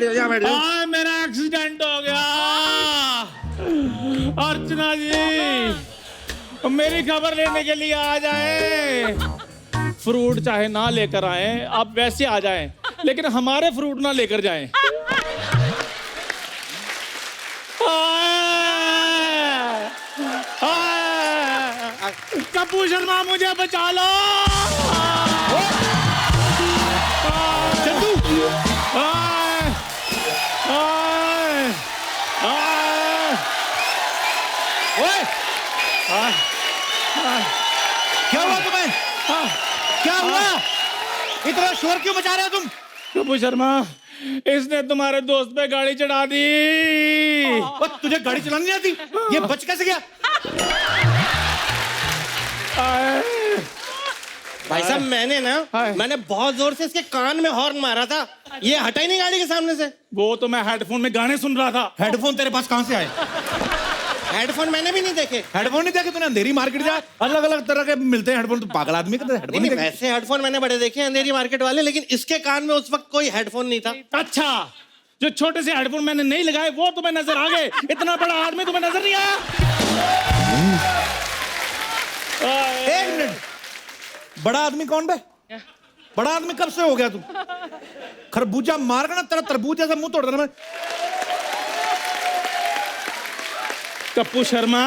बैठ जाओ। हाँ, मेरा एक्सीडेंट हो गया। अर्चना जी मेरी खबर लेने के लिए आ जाए। फ्रूट चाहे ना लेकर आए, आप वैसे आ जाएं, लेकिन हमारे फ्रूट ना लेकर जाएं। कपूर शर्मा मुझे बचा लो। चंदू ओए क्या हुआ तुम्हें? क्या हुआ? इतना शोर क्यों मचा रहे हो तुम? कपूर शर्मा इसने तुम्हारे दोस्त पे गाड़ी चढ़ा दी। तुझे गाड़ी चलानी नहीं आती? ये बच कैसे गया? भाई साहब मैंने बहुत जोर से इसके कान में हॉर्न मारा था, ये हटा ही नहीं गाड़ी के सामने से। वो तो मैं हेडफोन में गाने सुन रहा था। हेडफोन तेरे पास कहां से आए? हेडफोन मैंने भी नहीं देखे। हेडफोन नहीं देखे तूने? अंधेरी मार्केट जा, अलग अलग तरह के मिलते हैं हेडफोन। तू पागल आदमी का हेडफोन नहीं, वैसे हेडफोन मैंने बड़े देखे अंधेरी मार्केट वाले, लेकिन इसके कान में उस वक्त कोई हेडफोन नहीं था। अच्छा, जो छोटे से हेडफोन मैंने नहीं लगाए वो तुम्हें नजर आ गए, इतना बड़ा आदमी तुम्हें नजर नहीं आया? एक मिनट, बड़ा आदमी कौन बे? बड़ा आदमी कब से हो गया तू? खरबूजा मार कर ना तेरा तरबूज जैसा मुंह तोड़ देना मैं। कप्पू शर्मा,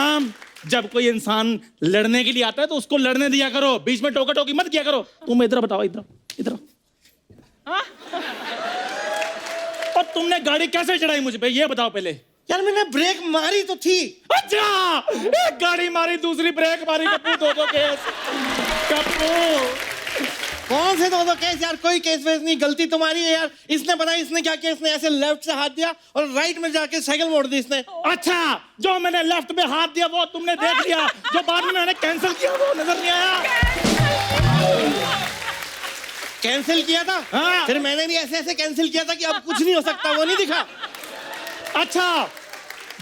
जब कोई इंसान लड़ने के लिए आता है तो उसको लड़ने दिया करो, बीच में टोका टोकी मत किया करो। तुम इधर बताओ, इधर और तुमने गाड़ी कैसे चढ़ाई मुझ पे, ये बताओ पहले। यार मैंने ब्रेक मारी तो थी। अच्छा, एक गाड़ी मारी दूसरी ब्रेक मारी। कप्पू दो केस। कप्पू कौन से दो केस यार? कोई केस वेस नहीं, गलती तुम्हारी है यार। इसने पता इसने क्या किया? इसने ऐसे लेफ्ट से हाथ दिया और राइट में जाके साइकिल मोड़ दी इसने। अच्छा, जो मैंने लेफ्ट में हाथ दिया वो तुमने देख लिया, जो बाद में मैंने कैंसिल किया वो नजर नहीं आया? कैंसिल किया था? हाँ। फिर मैंने भी ऐसे ऐसे कैंसिल किया था कि अब कुछ नहीं हो सकता, वो नहीं दिखा। अच्छा,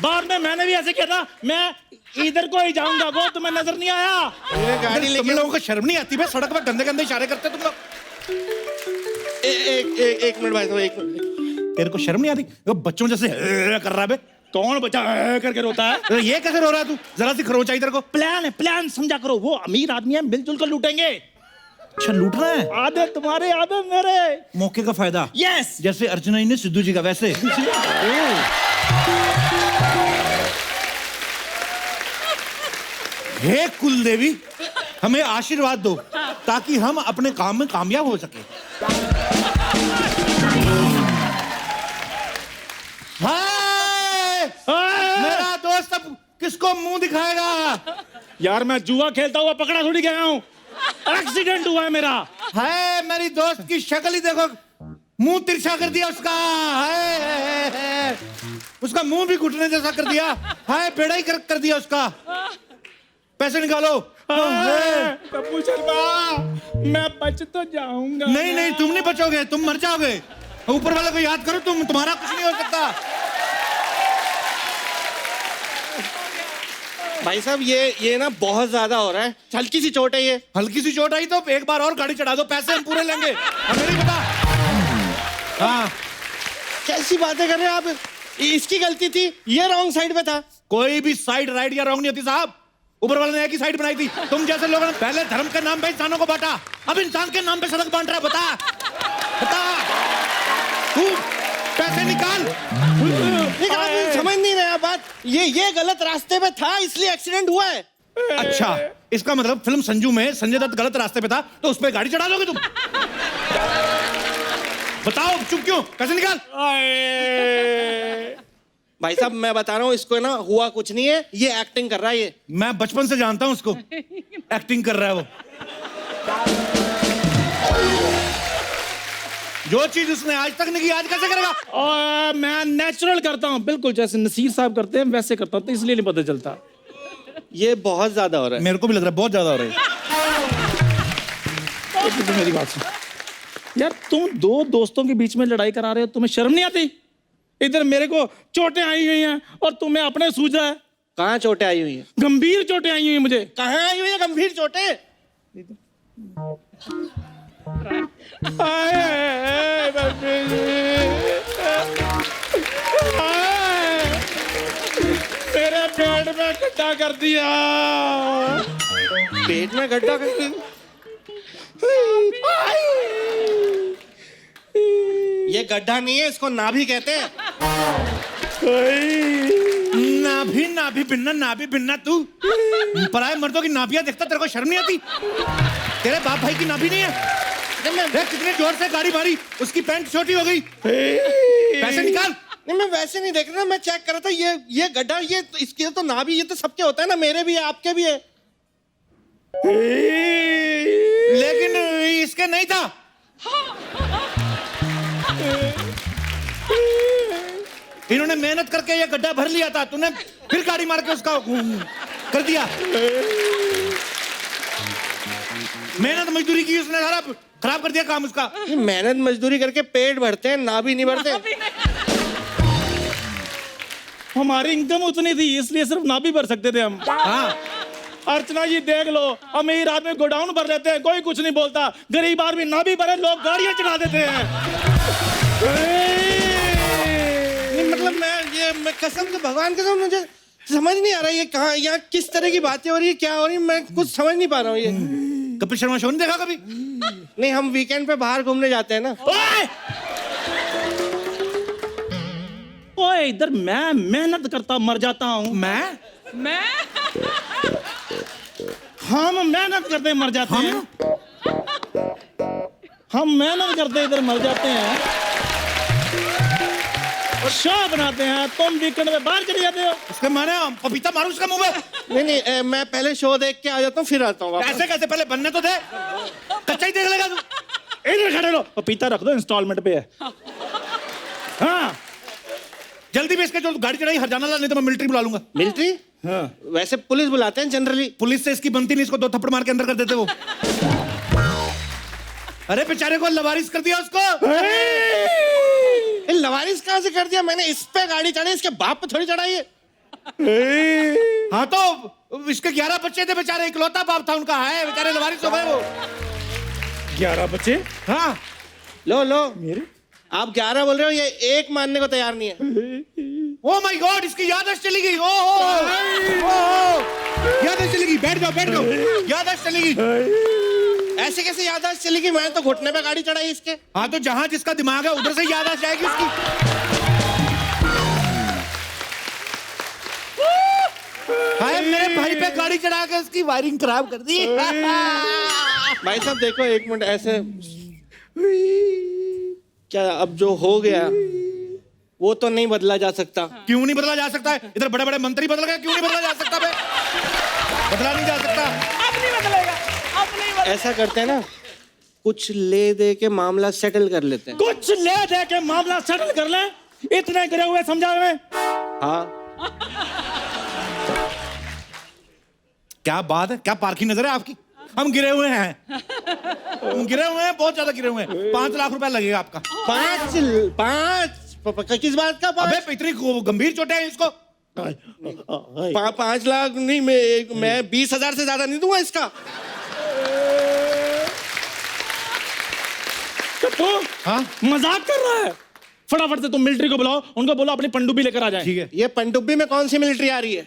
बाद में मैंने भी ऐसे किया था, मैं इधर को ही जाऊंगा, वो तुम्हें नजर नहीं आया? ये गाड़ी तुम लेके लोगों को शर्म नहीं आती? सड़क पर गंदे गंदे इशारे करते तुम लोग। एक मिनट भाई साहब, एक मिनट। तेरे को शर्म नहीं आती? वो बच्चों जैसे कर रहा है बे। कौन बच्चा करके रोता है? ये कैसे रो रहा है तू? जरा सी खरोच आई तेरे को। प्लान है, प्लान समझा करो। वो अमीर आदमी है, मिलजुल कर लूटेंगे। अच्छा, लूट रहा है? आधे तुम्हारे आधे मेरे। मौके का फायदा। यस, जैसे अर्चना जी ने सिद्धू जी का, वैसे। हे कुल देवी, हमें आशीर्वाद दो ताकि हम अपने काम में कामयाब हो सके। हाय! मेरा दोस्त अब किसको मुंह दिखाएगा? यार मैं जुआ खेलता हुआ पकड़ा थोड़ी गया हूँ, एक्सीडेंट हुआ है मेरा। हाय, मेरी दोस्त की शक्ल ही देखो, मुंह तिरछा कर दिया उसका। हाय, उसका मुंह भी घुटने जैसा कर दिया। हाय, बेड़ा ही कर दिया उसका। पैसे निकालो। कपूर शर्मा, मैं बच तो जाऊंगा। नहीं नहीं, तुम नहीं बचोगे, तुम मर जाओगे। ऊपर वाले को याद करो, तुम्हारा कुछ नहीं हो सकता। भाई साहब ये ना बहुत ज्यादा हो रहा है, हल्की सी चोट है ये। हल्की सी चोट आई तो एक बार और गाड़ी चढ़ा दो, पैसे हम पूरे लेंगे। हमें नहीं पता। हाँ, कैसी बातें कर रहे हैं आप? इसकी गलती थी, ये रॉन्ग साइड पे था। कोई भी साइड राइट या रॉन्ग नहीं होती साहब। ऊपर वाले ने एक ही साइड बनाई थी। तुम जैसे लोगों ने पहले धर्म के नाम पे इंसानों को बांटा, अब इंसान के नाम पे सड़क बांट रहा है। बता तू, पैसे निकाल। समझ नहीं रहे आप बात। ये गलत रास्ते पे था, इसलिए एक्सीडेंट हुआ है। अच्छा, इसका मतलब फिल्म संजू में संजय दत्त गलत रास्ते पे था तो उस पे गाड़ी चढ़ा दोगे तुम? बताओ, चुप क्यों? पैसे निकाल। भाई साहब मैं बता रहा हूँ, इसको ना हुआ कुछ नहीं है, ये एक्टिंग कर रहा है। ये मैं बचपन से जानता हूँ उसको, एक्टिंग कर रहा है वो। जो चीज उसने आज तक नहीं की, आज कैसे करेगा? मैं नेचुरल करता हूँ, बिल्कुल जैसे नसीर साहब करते हैं वैसे करता हूँ, तो इसलिए नहीं पता चलता। ये बहुत ज्यादा हो रहा है। मेरे को भी लग रहा है बहुत ज्यादा हो रहा है। तो मेरी बात सुन यार, तुम दो दोस्तों के बीच में लड़ाई करा रहे हो, तुम्हें शर्म नहीं आती? इधर मेरे को चोटें आई हुई हैं और तुम्हें अपने सूझ रहा है। कहाँ चोटें आई हुई हैं? गंभीर चोटें आई हुई हैं मुझे। कहाँ आई हुई है गंभीर चोटें? आए, बब्बी जी। आए, मेरे पेट में गड्ढा कर दिया। पेट में गड्ढा करके ये गड्ढा नहीं है, इसको नाभि कहते हैं। नाभि नाभि भिन्ना नाभि भिन्ना तू पराए मर्दों की नाभियां देखता तेरे को शर्म नहीं आती? तेरे बाप भाई की नाभि नहीं है? देख कितने जोर से गाड़ी मारी, उसकी पैंट छोटी हो गई। पैसे निकाल। नहीं, मैं वैसे नहीं देख रहा, मैं चेक कर रहा था। ये गड्ढा, ये तो इसके तो नाभि, ये तो सबके होता है ना, मेरे भी है, आपके भी है। लेकिन इसके नहीं था। इन्होंने मेहनत करके ये गड्ढा भर लिया था, तूने फिर गाड़ी मार के उसका कर दिया। मेहनत मजदूरी की उसने, सारा खराब कर दिया काम उसका। मेहनत मजदूरी करके पेट भरते हैं, नाभि नहीं भरते। हमारी इनकम उतनी थी, इसलिए सिर्फ नाभि भर सकते थे हम। हाँ, अर्चना जी देख लो, अमीर आदमी गोडाउन भर लेते हैं, कोई कुछ नहीं बोलता। गरीब आदमी नाभि भरे, लोग गाड़ियां चला देते हैं। मतलब मैं कसम से, भगवान कसम, मुझे समझ नहीं आ रहा ये कहाँ, यहाँ किस तरह की बातें हो रही है, क्या हो रही है, मैं कुछ समझ नहीं पा रहा हूँ। ये कपिल शर्मा शो नहीं देखा कभी? नहीं, हम वीकेंड पे बाहर घूमने जाते हैं ना। ओए इधर मैं मेहनत करता मर जाता हूँ। मैं हम मेहनत करते मर जाते हैं। हम मेहनत करते इधर मर जाते हैं और शो बनाते हैं। तुम वीकेंड में बाहर चले जाते हो। उसके माने पपीता मारू उसका मुंह में। नहीं, मैं पहले शो देख के आ जाता हूँ, फिर आता हूँ वापस। ऐसे कैसे? पहले बनने तो दे, कच्चा ही देख लेगा तू। इधर खड़े लो, पपीता रख दो, इंस्टॉलमेंट पे है। हाँ जल्दी भी इसके जो गाड़ी चढ़ाई हरजाना ला, नहीं तो मैं मिलिट्री बुला लूंगा। मिलिट्री? हाँ। वैसे पुलिस बुलाते हैं जनरली। पुलिस से इसकी बनती नहीं, इसको 2 थप्पड़ मार के अंदर कर देते वो। अरे बेचारे को लवारिस कर दिया उसको। लवारिस कहाँ से कर दिया मैंने? इस पे गाड़ी चढ़ी, इसके बाप पे थोड़ी चढ़ाई है। हाँ तो इसके 11 बच्चे थे बेचारे, इकलौता बाप था उनका, है बेचारे लवारिस हो गए वो। 11 बच्चे? हाँ, लो मेरे आप 11 बोल रहे हो, ये एक मानने को तैयार नहीं है। ओ माय गॉड, इसकी याददाश्त चली गई। ओ याददाश्त चली गई। बैठ जाओ, याददाश्त चली गई। ऐसे कैसे याददाश्त चली गई? मैंने तो घुटने पे गाड़ी चढ़ाई इसके। हाँ तो जहां जिसका दिमाग है उधर से याददाश्त जाएगी उसकी। हाय, मेरे भाई पे गाड़ी चढ़ा के उसकी वायरिंग खराब कर दी। भाई साहब देखो, एक मिनट, ऐसे क्या अब जो हो गया वो तो नहीं बदला जा सकता। क्यों नहीं बदला जा सकता है? इधर बड़े बड़े मंत्री बदल गए, क्यों नहीं बदला जा सकता बे? बदला नहीं जा सकता। अब नहीं बदलेगा, अब नहीं बदलेगा। ऐसा करते हैं ना, कुछ ले दे के मामला सेटल कर लेते हैं। कुछ ले दे के मामला सेटल कर ले। इतने गिरे हुए समझा हुए। हाँ, क्या बात है, क्या पारखी नजर है आपकी। हम गिरे हुए हैं, बहुत ज्यादा गिरे हुए हैं। 5 लाख रुपए लगेगा आपका। 5 किस बात का? अबे इतनी गंभीर चोटें हैं इसको। 5 लाख नहीं, मैं 20,000 से ज्यादा नहीं दूंगा इसका। तो हाँ, मजाक कर रहा है। फटाफट से तुम मिलिट्री को बुलाओ, उनको बोलो अपनी पनडुब्बी लेकर आ जाए। ठीक है। ये पनडुब्बी में कौन सी मिलिट्री आ रही है?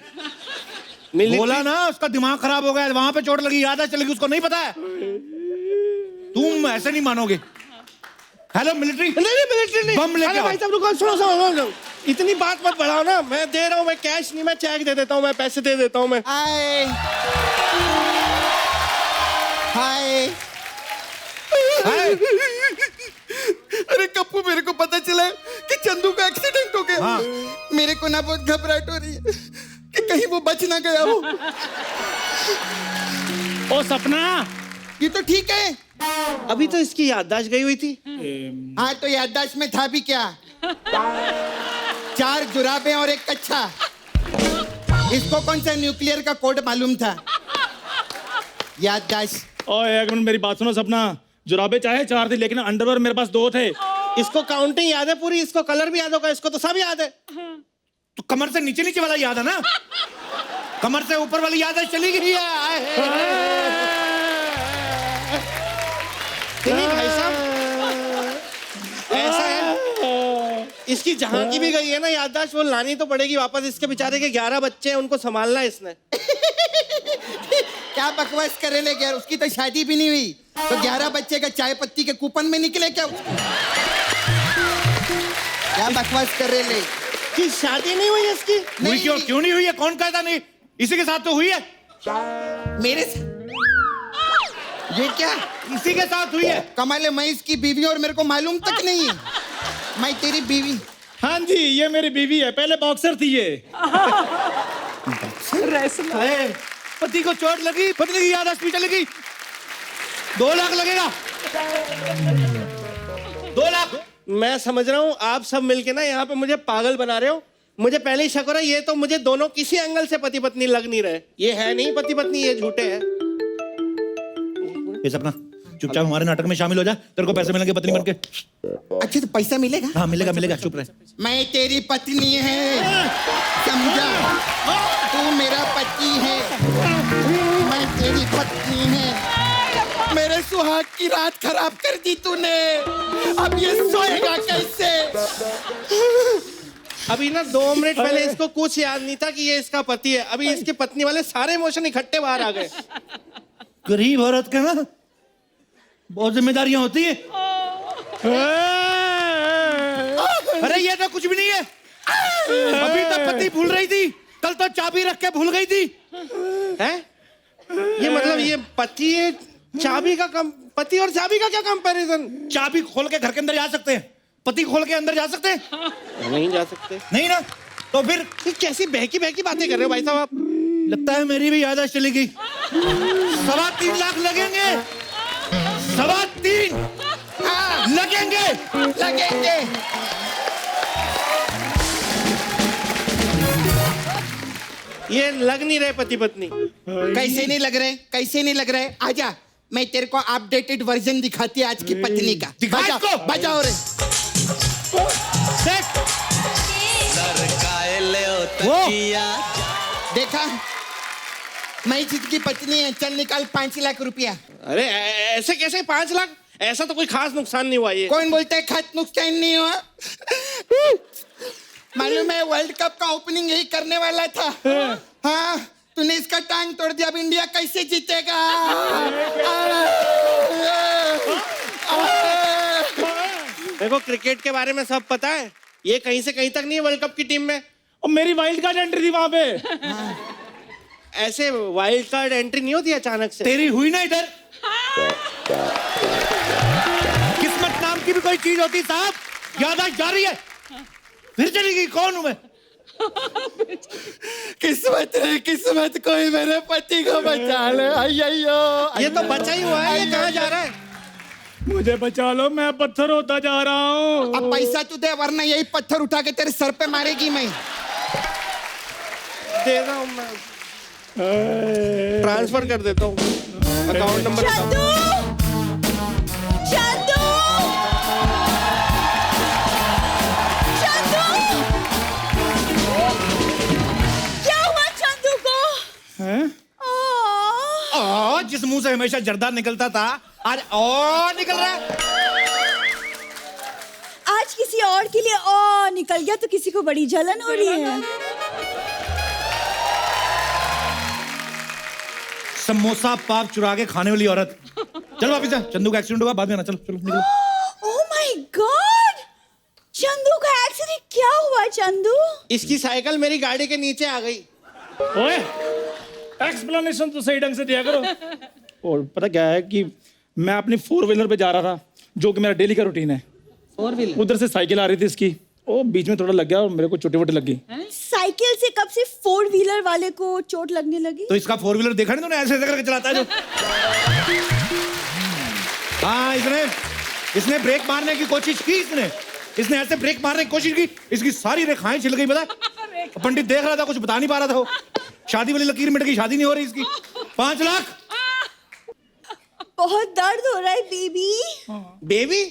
बोला ना, उसका दिमाग खराब हो गया, वहां पे चोट लगी, याद चलेगी, उसको नहीं पता है। तुम ऐसे नहीं मानोगे। Hello military. नहीं, मिलिट्री नहीं। बम लेके अरे आओ। भाई साहब रुको, सुनो, इतनी बात मत बढ़ाओ ना। मैं दे रहा हूँ, मैं कैश नहीं, मैं चेक दे देता हूँ, मैं पैसे दे देता हूँ। मैं हाय। अरे कप्पू, मेरे को पता चला कि चंदू का एक्सीडेंट हो गया। हाँ। मेरे को ना बहुत घबराहट हो रही है कि कहीं वो बच ना गया हो। ओ सपना, ये तो ठीक है। अभी तो इसकी याददाश्त गई हुई थी। हाँ तो याददाश्त में था भी क्या? 4 जुराबें और 1 कच्छा। इसको कौन सा न्यूक्लियर का कोड मालूम था? याददाश्त। ओए एक मिनट मेरी बात सुनो सपना। जुराबे चाहे 4 थी, लेकिन अंडरवेयर मेरे पास 2 थे। इसको काउंटिंग याद है पूरी, इसको कलर भी याद होगा, इसको तो सब याद है। तो कमर से नीचे नीचे वाला याद है ना, कमर से ऊपर वाली याद है चली गई है। इतनी इसकी जहाँ की भी गई है ना याददाश्त, वो लानी तो पड़ेगी वापस। इसके बेचारे के 11 बच्चे हैं, उनको संभालना है इसने। क्या बकवास करे ले यार, उसकी तो शादी भी नहीं हुई, तो 11 बच्चे का चाय पत्ती के कूपन में निकले क्या उसको? क्या बकवास कर रहे ले? कि शादी नहीं हुई इसकी? हुई क्यों नहीं हुई है? कौन कहता नहीं? इसी के साथ तो हुई है। मेरे से ये क्या? इसी के साथ हुई है। कमाल है, मैं इसकी बीवी और मेरे को मालूम तक नहीं है। मैं तेरी बीवी? हाँ जी, ये मेरी बीवी है, पहले बॉक्सर थी ये। अरे, पति को चोट लगी, पत्नी की याद हॉस्पिटल लगी, 2 लाख लगेगा। 2 लाख। मैं समझ रहा हूँ आप सब मिलके ना यहाँ पे मुझे पागल बना रहे हो। मुझे पहले ही शक हो रहा है, ये तो मुझे दोनों किसी एंगल से पति पत्नी लग नहीं रहे। ये है नहीं पति पत्नी, ये झूठे हैं। ये सपना चुपचाप हमारे नाटक में शामिल हो जा, तेरे को पैसे मिलेंगे पत्नी बनके। अच्छा तो पैसा मिलेगा? हाँ मिलेगा, चुप रहे। मैं तेरी पत्नी है, समझा? तू मेरा पति है, मैं तेरी पत्नी है। मेरे सुहाग की रात खराब कर दी तूने, अब ये सोएगा कैसे? अभी ना 2 मिनट पहले इसको कुछ याद नहीं था कि ये इसका पति है। अभी इसकी पत्नी वाले सारे इमोशन इकट्ठे बाहर आ गए। गरीब औरत का ना बहुत जिम्मेदारियां होती है। अरे ये तो कुछ भी नहीं है। अभी तक पति भूल रही थी, कल तो चाबी रख के भूल गई थी। हैं? ये मतलब ये पति है, चाबी का पति और चाबी का क्या कंपैरिजन? चाबी खोल के घर के अंदर जा सकते हैं, पति खोल के अंदर जा सकते हैं? नहीं जा सकते। नहीं ना, तो फिर ये कैसी बहकी बहकी बातें कर रहे हो भाई साहब आप? लगता है मेरी भी याददाश्त चली गई। 3.25 लाख लगेंगे, 3.25 लगेंगे। ये लग नहीं रहे पति पत्नी। कैसे नहीं लग रहे? कैसे नहीं लग रहे? आजा, मैं तेरे को अपडेटेड वर्जन दिखाती है आज की पत्नी का। दिखा इसको। बजाओ रे। देख देखा, मैं जिसकी पत्नी है, चल निकाल 5 लाख रुपया। अरे ऐसे कैसे 5 लाख? ऐसा तो कोई खास नुकसान नहीं हुआ ये। कौन बोलता है खास नुकसान नहीं हुआ? मालूम है वर्ल्ड कप का ओपनिंग यही करने वाला था। हाँ, तूने इसका टांग तोड़ दिया, अब इंडिया कैसे जीतेगा? देखो क्रिकेट के बारे में सब पता है, ये कहीं से कहीं तक नहीं है वर्ल्ड कप की टीम में। और मेरी वाइल्ड कार्ड एंट्री थी वहां पे। ऐसे वाइल्ड कार्ड एंट्री नहीं होती अचानक से। तेरी हुई ना इधर। किस्मत नाम की भी कोई चीज होती साहब, याददाश्त जा रही है, फिर चली गई। कौन हूं मैं? किस्मत है, किस्मत कोई मेरे पति को बचा ले। अय्यो, ये तो बचा ही हुआ है, ये कहाँ जा रहा है? मुझे बचा लो, मैं पत्थर होता जा रहा हूँ। अब पैसा तू दे, वरना यही पत्थर उठा के तेरे सर पे मारेगी मैं। दे रहा हूँ मैं, ट्रांसफर कर देता हूँ अकाउंट नंबर। चंदू! चंदू! चंदू! क्या हुआ चंदू को? हैं? जिस मुंह से हमेशा जर्दा निकलता था, आज और निकल रहा है। आज किसी और के लिए निकल गया तो किसी को बड़ी जलन हो रही है। समोसा पाप चुरा के खाने वाली औरत। चलो वापिस जा, चंदू का एक्सीडेंट हुआ, बाद में आना। चलो चलो निकलो। ओह माय गॉड, चंदू का एक्सीडेंट क्या हुआ? चंदू, इसकी साइकिल मेरी गाड़ी के नीचे आ गई। ओए, एक्सप्लेनेशन तो सही ढंग से दिया करो। और पता क्या है कि मैं अपनी 4 व्हीलर पे जा रहा था, जो कि मेरा डेली का रूटीन है। 4 व्हीलर? उधर से साइकिल आ रही थी इसकी, वो बीच में थोड़ा लग गया और मेरे को चोटी वोटी लग गई। साइकिल से कब से 4 व्हीलर वाले को चोट लगने लगी? तो इसका 4 व्हीलर देखा नहीं तूने? ऐसे करके चलाता है जो। हाँ, इसने ब्रेक मारने की कोशिश की। इसने ऐसे ब्रेक मारने की कोशिश की, इसकी सारी रेखाएं छिल गई। पता, पंडित देख रहा था, कुछ बता नहीं पा रहा था वो। शादी वाली लकीर मिट गई, शादी नहीं हो रही इसकी। 5 लाख। बहुत दर्द हो रहा है बेबी। बेबी?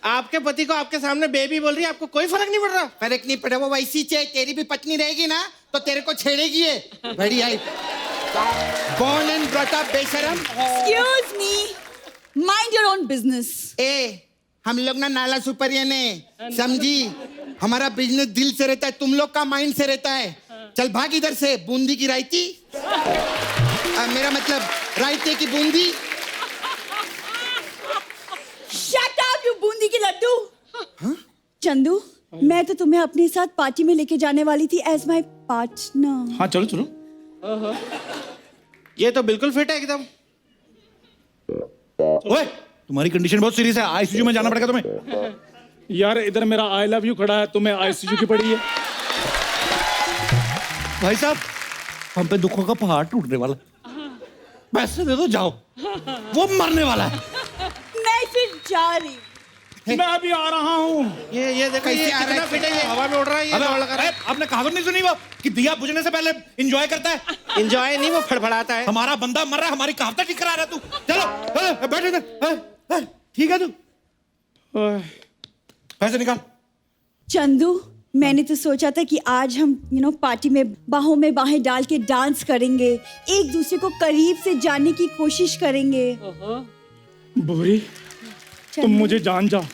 आपके पति को आपके सामने बेबी बोल रही है, आपको कोई फर्क नहीं पड़ रहा? फर्क नहीं पड़ा, वो वैसी चाहे तेरी भी पत्नी रहेगी ना तो तेरे को छेड़ेगी ये। बढ़िया। Born and brought up बेशरम। Excuse me, mind your own business. ए, हम लोग ना नाला सुपरियन है, समझी? हमारा बिजनेस दिल से रहता है, तुम लोग का माइंड से रहता है। चल भाग इधर से। बूंदी की रायती, मेरा मतलब रायते की Bundi. Shut up you Bundi की लड्डू। चंदू, मैं तो तुम्हें अपने साथ पार्टी में लेके जाने वाली थी एज माय पार्टनर। हाँ चलो चलो। ये तो बिल्कुल फिट है एकदम। ओए, तुम्हारी कंडीशन बहुत सीरियस है, आईसीयू में जाना पड़ेगा तुम्हें। यार इधर मेरा आई लव यू खड़ा है, तुम्हें आईसीयू की पड़ी है। भाई साहब, हम पे दुखों का पहाड़ टूटने वाला। पैसे दे दो, जाओ। वो मरने वाला है। मैं फिर जा रही हूँ। मैं अभी आ रहा हूँ। ये देखो, ये कैसे आ रहा कितना है? फिट है, ये हवा में उड़ रहा है, ये अबे, दौड़ लगा रहा है। आपने कहावत नहीं सुनी वो कि दिया बुझने से पहले एंजॉय करता है? एंजॉय नहीं, वो फड़फड़ाता है। हमारा बंदा मर रहा है, हमारी कहावत ठीक करा रहा है तू। चलो बैठ इधर। ठीक है तू, ओह, पैसे निकाल। चंदू, मैंने तो सोचा था कि आज हम पार्टी में बाहों में बाहें डाल के डांस करेंगे, एक दूसरे को करीब से जानने की कोशिश करेंगे। भूरी, तुम मुझे जान जाओ,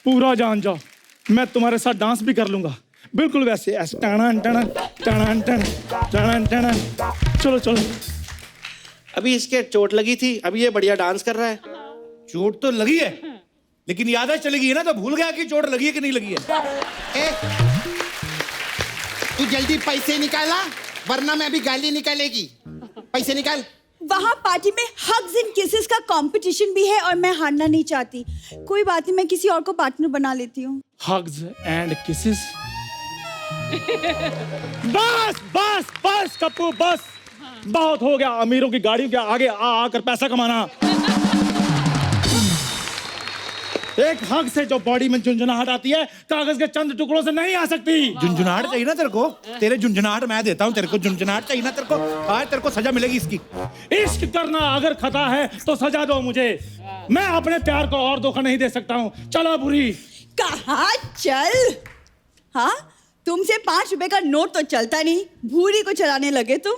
पूरा जान जाओ। मैं तुम्हारे साथ डांस भी कर लूंगा, बिल्कुल वैसे ऐसे टणन टणन टणन टणन टणन टणन। चलो चलो। अभी इसके चोट लगी थी, अभी ये बढ़िया डांस कर रहा है। चोट तो लगी है, लेकिन याद चली गई है ना, तो भूल गया कि चोट लगी है कि नहीं लगी है। ए, तू जल्दी पैसे निकाला, वरना मैं अभी गाली निकालेगी। पैसे निकाल। वहाँ पार्टी में हग्स एंड किसेस का कंपटीशन भी है और मैं हारना नहीं चाहती। कोई बात नहीं, मैं किसी और को पार्टनर बना लेती हूँ। Hugs and kisses. बस बस बस कप्पू, बस बहुत हो गया अमीरों की गाड़ियों के आगे आ आकर पैसा कमाना। एक हग से जो बॉडी में झुंझुनाहट आती है, कागज के चंद टुकड़ों से नहीं आ सकती। झुंझुनाहट चाहिए ना तेरे को? तेरे झुंझुनाहट मैं देता हूँ तेरे को। झुंझुनाहट चाहिए ना तेरे को? आज तेरे को सजा मिलेगी इसकी। इश्क करना अगर खता है तो सजा दो मुझे। मैं अपने प्यार को और धोखा नहीं दे सकता हूँ। चलो बुरी। कहाँ चल? हाँ, तुमसे 5 रुपए का नोट तो चलता नहीं, भूरी को चलाने लगे तुम।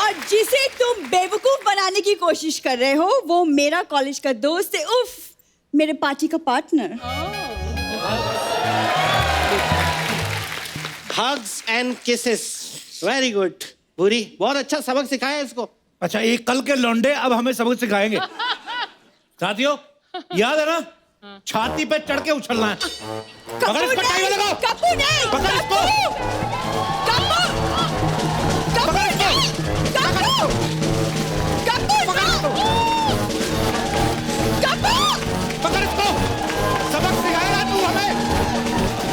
और जिसे तुम बेवकूफ बनाने की कोशिश कर रहे हो, वो मेरा कॉलेज का दोस्त है। उफ, मेरे पार्टी का partner. Hugs and kisses, very good. बुरी, बहुत अच्छा सबक सिखाया इसको। अच्छा, एक कल के लौंडे अब हमें सबक सिखाएंगे। साथियों, याद है ना, छाती पे चढ़ के उछलना है। पकड़ इसको, टाई वाले को। कप्पू नहीं, पकड़ इसको। कप्पू, कप्पू नहीं, कप्पू, कप्पू, कप्पू, पकड़ इसको। सबक सिखाएगा तू हमें,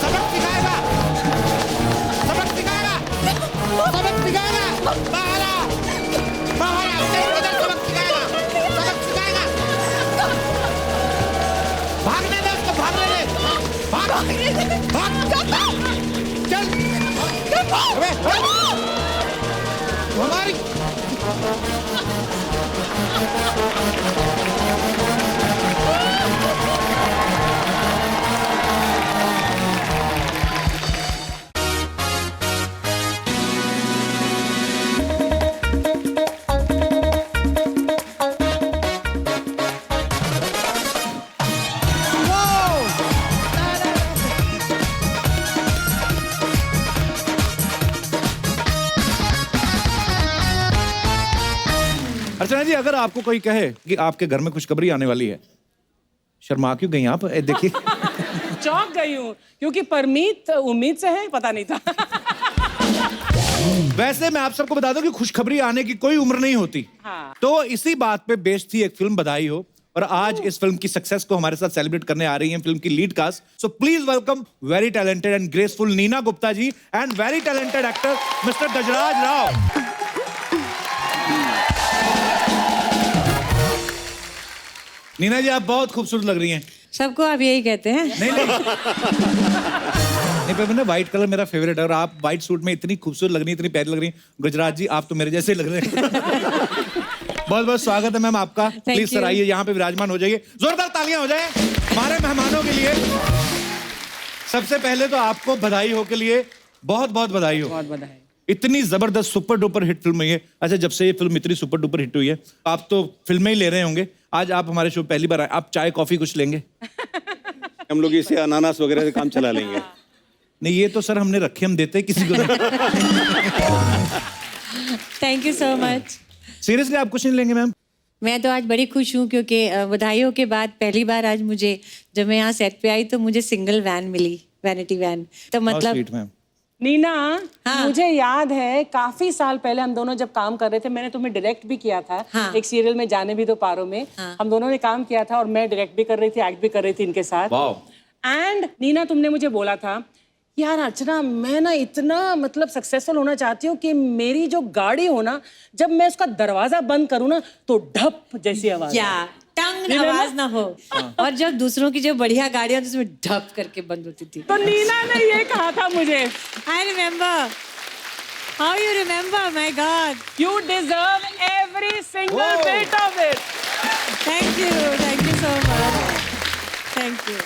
सबक सिखाएगा, सबक सिखाएगा, सबक सिखाएगा। बाहर आ, बाहर आ, तेरे को सबक सिखाएगा, सबक सिखाएगा। भागने दे उसको, भागने दे, भाग, भाग, चल, अबे, हमारी अर्चना जी, अगर आपको कोई कहे कि आपके घर में खुशखबरी आने वाली है, शर्मा क्यों गई आप? देखिए। चौंक गई हूँ क्योंकि परमीत उम्मीद से है, पता नहीं था। वैसे मैं आप सबको बता दूं कि खुशखबरी आने की कोई उम्र नहीं होती। हाँ। तो इसी बात पे बेस्ड थी एक फिल्म बधाई हो, और आज इस फिल्म की सक्सेस को हमारे साथ सेलिब्रेट करने आ रही हैं फिल्म की lead cast. So please welcome very talented and graceful Neena Gupta ji and very talented actor mister Gajraj Rao. Neena ji, आप बहुत खूबसूरत लग रही हैं। सबको आप यही कहते हैं। नहीं नहीं नहीं, पर मैंने व्हाइट कलर मेरा फेवरेट है, और आप व्हाइट सूट में इतनी खूबसूरत लग रही हैं, इतनी प्यारी लग रही हैं। गुजरात जी, आप तो मेरे जैसे लग रहे हैं। बहुत बहुत स्वागत है मैम आपका। प्लीज सर आइए, यहाँ पे विराजमान हो जाइए। जोरदार तालियां हो जाए हमारे मेहमानों के लिए। सबसे पहले तो आपको बधाई हो के लिए बहुत बहुत बधाई हो। बहुत बधाई। इतनी जबरदस्त सुपर डुपर हिट फिल्म है ये। अच्छा, जब से ये फिल्म इतनी सुपर डुपर हिट हुई है, आप तो फिल्में ही ले रहे होंगे। आज आप हमारे शो पहली बार आए, आप चाय कॉफी कुछ लेंगे? हम लोग इसे अनानास वगैरह से काम चला लेंगे। नहीं, ये तो सर हमने रखे, हम देते किसी को। Thank you so much. Seriously आप कुछ नहीं लेंगे मैम? मैं तो आज बड़ी खुश हूँ क्योंकि बधाइयों के बाद पहली बार आज मुझे, जब मैं यहाँ सेट पे आई तो मुझे सिंगल वैन मिली, वैनिटी वैन। तो मतलब स्वीट मैम। नीना, हाँ। मुझे याद है काफी साल पहले हम दोनों जब काम कर रहे थे, मैंने तुम्हें डायरेक्ट भी किया था। हाँ। एक सीरियल में जाने भी दो पारो में। हाँ। हम दोनों ने काम किया था और मैं डायरेक्ट भी कर रही थी, एक्ट भी कर रही थी इनके साथ। एंड नीना, तुमने मुझे बोला था यार अर्चना, मैं ना इतना मतलब सक्सेसफुल होना चाहती हूँ कि मेरी जो गाड़ी हो ना, जब मैं उसका दरवाजा बंद करूँ ना तो ढप जैसी आवाज क्या टंग आवाज ना हो, और जब दूसरों की जो बढ़िया गाड़ियां उसमें ढप करके बंद होती थी। तो नीना ने ये कहा था मुझे। I remember, how you remember, my God. You deserve every single bit of it. Thank you so much, thank you.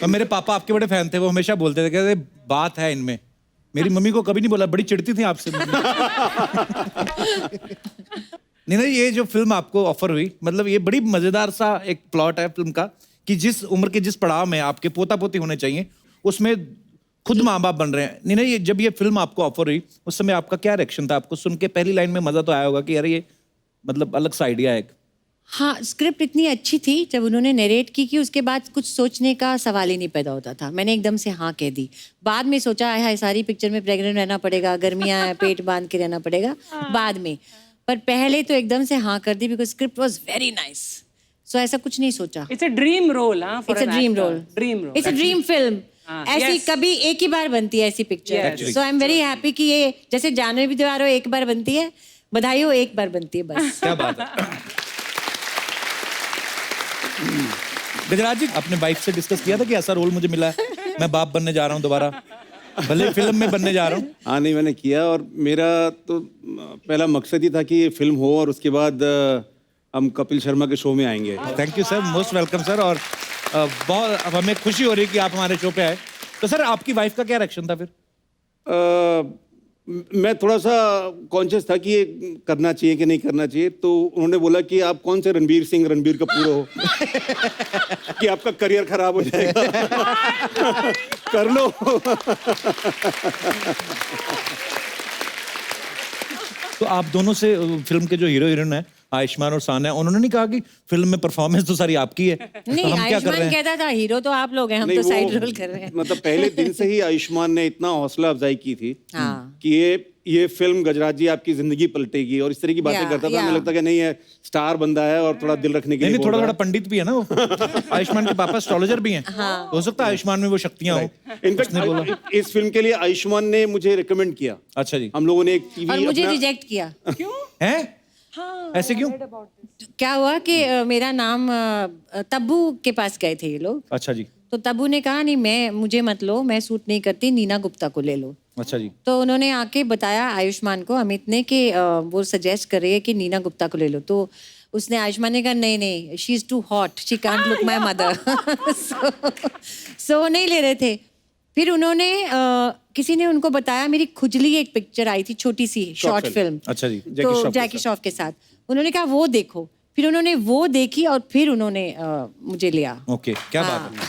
और मेरे पापा आपके बड़े फैन थे, वो हमेशा बोलते थे, कहते बात है इनमें। मेरी मम्मी को कभी नहीं बोला, बड़ी चिढ़ती थी आपसे। नहीं, ये जो फिल्म आपको ऑफर हुई, मतलब ये बड़ी मजेदार सा एक प्लॉट है फिल्म का, कि जिस उम्र के जिस पड़ाव में आपके पोता पोती होने चाहिए, उसमें खुद माँ बाप बन रहे हैं। नहीं, ये जब ये फिल्म आपको ऑफर हुई, उस समय आपका क्या रिएक्शन था? आपको सुन के पहली लाइन में मजा तो आया होगा कि यार ये मतलब अलग सा आइडिया है। हाँ, स्क्रिप्ट इतनी अच्छी थी, जब उन्होंने नरेट की कि उसके बाद कुछ सोचने का सवाल ही नहीं पैदा होता था। मैंने एकदम से हाँ कह दी। बाद में सोचा है सारी पिक्चर में प्रेग्नेंट रहना पड़ेगा, गर्मियाँ हैं, पेट बांध के रहना पड़ेगा, बाद में। पर पहले तो एकदम से हाँ कर दी, because script was very nice. So ऐसा कुछ नहीं सोचा। It's a dream role. हाँ, it's a dream role, dream role, it's a dream film. ऐसी yes. कभी एक ही बार बनती है ऐसी picture. So I am very happy कि ये जैसे जानवी भी त्योहार हो एक बार बनती है, बधाई हो एक बार बनती है, बस। क्या बात है। गजराज जी, अपने वाइफ से डिस्कस किया था कि ऐसा रोल मुझे मिला है, मैं बाप बनने जा रहा हूँ दोबारा, भले फिल्म में बनने जा रहा हूँ? हाँ, नहीं मैंने किया, और मेरा तो पहला मकसद ही था कि ये फिल्म हो और उसके बाद हम कपिल शर्मा के शो में आएंगे। Thank you sir, most welcome sir. और बहुत अब हमें खुशी हो रही है कि आप हमारे शो पे आए। तो सर आपकी वाइफ का क्या रिएक्शन था फिर? मैं थोड़ा सा कॉन्शियस था कि ये करना चाहिए कि नहीं करना चाहिए, तो उन्होंने बोला कि आप कौन से रणबीर कपूर हो कि आपका करियर खराब हो जाएगा। कर लो। तो आप दोनों से फिल्म के जो हीरो हीरोइन है आयुष्मान और सान्या, उन्होंने नहीं कहा कि फिल्म में परफॉर्मेंस तो सारी आपकी है, नहीं, तो हम क्या कर रहे आयुष्मान हैं? कहता था हीरो तो आप लोग हैं, हम नहीं, तो वो साइड रोल कर रहे हैं। मतलब पहले दिन से ही आयुष्मान ने इतना हौसला अफजाई की थी हाँ। कि ये फिल्म गजराज जी आपकी जिंदगी पलटेगी, और इस तरह की बातें या, करता था। या। हमें लगता कि नहीं है, स्टार बंदा है और थोड़ा दिल रखने के नहीं लिए नहीं, बोल थोड़ा रहा थोड़ा पंडित भी है ना वो। आयुष्मान के पापा एस्ट्रोलॉजर भी हैं, हो सकता है आयुष्मान में वो शक्तियां हो। है। इनफैक्ट इस फिल्म के लिए आयुष्मान ने मुझे रिकमेंड किया। अच्छा जी। हम लोगों ने एक टीवी और मुझे रिजेक्ट किया। हैं? ऐसे क्यों? क्या हुआ कि मेरा नाम तब्बू के पास गए थे ये लोग, अच्छा जी। तो तब्बू ने कहा नहीं, मुझे मत लो, मैं सूट नहीं करती, नीना गुप्ता को ले लो। अच्छा जी। तो उन्होंने आके बताया आयुष्मान को, अमित ने, कि वो सजेस्ट कर रही है कि नीना गुप्ता को ले लो। तो उसने, आयुष्मान ने कहा नहीं, she is too hot, she can't look my mother. So नहीं ले रहे थे। फिर उन्होंने किसी ने उनको बताया, मेरी खुजली एक पिक्चर आई थी, छोटी सी शॉर्ट फिल्म। अच्छा जी। तो जैकी श्रॉफ के साथ उन्होंने कहा वो देखो। फिर उन्होंने वो देखी और फिर उन्होंने मुझे लिया। ओके, क्या बात है।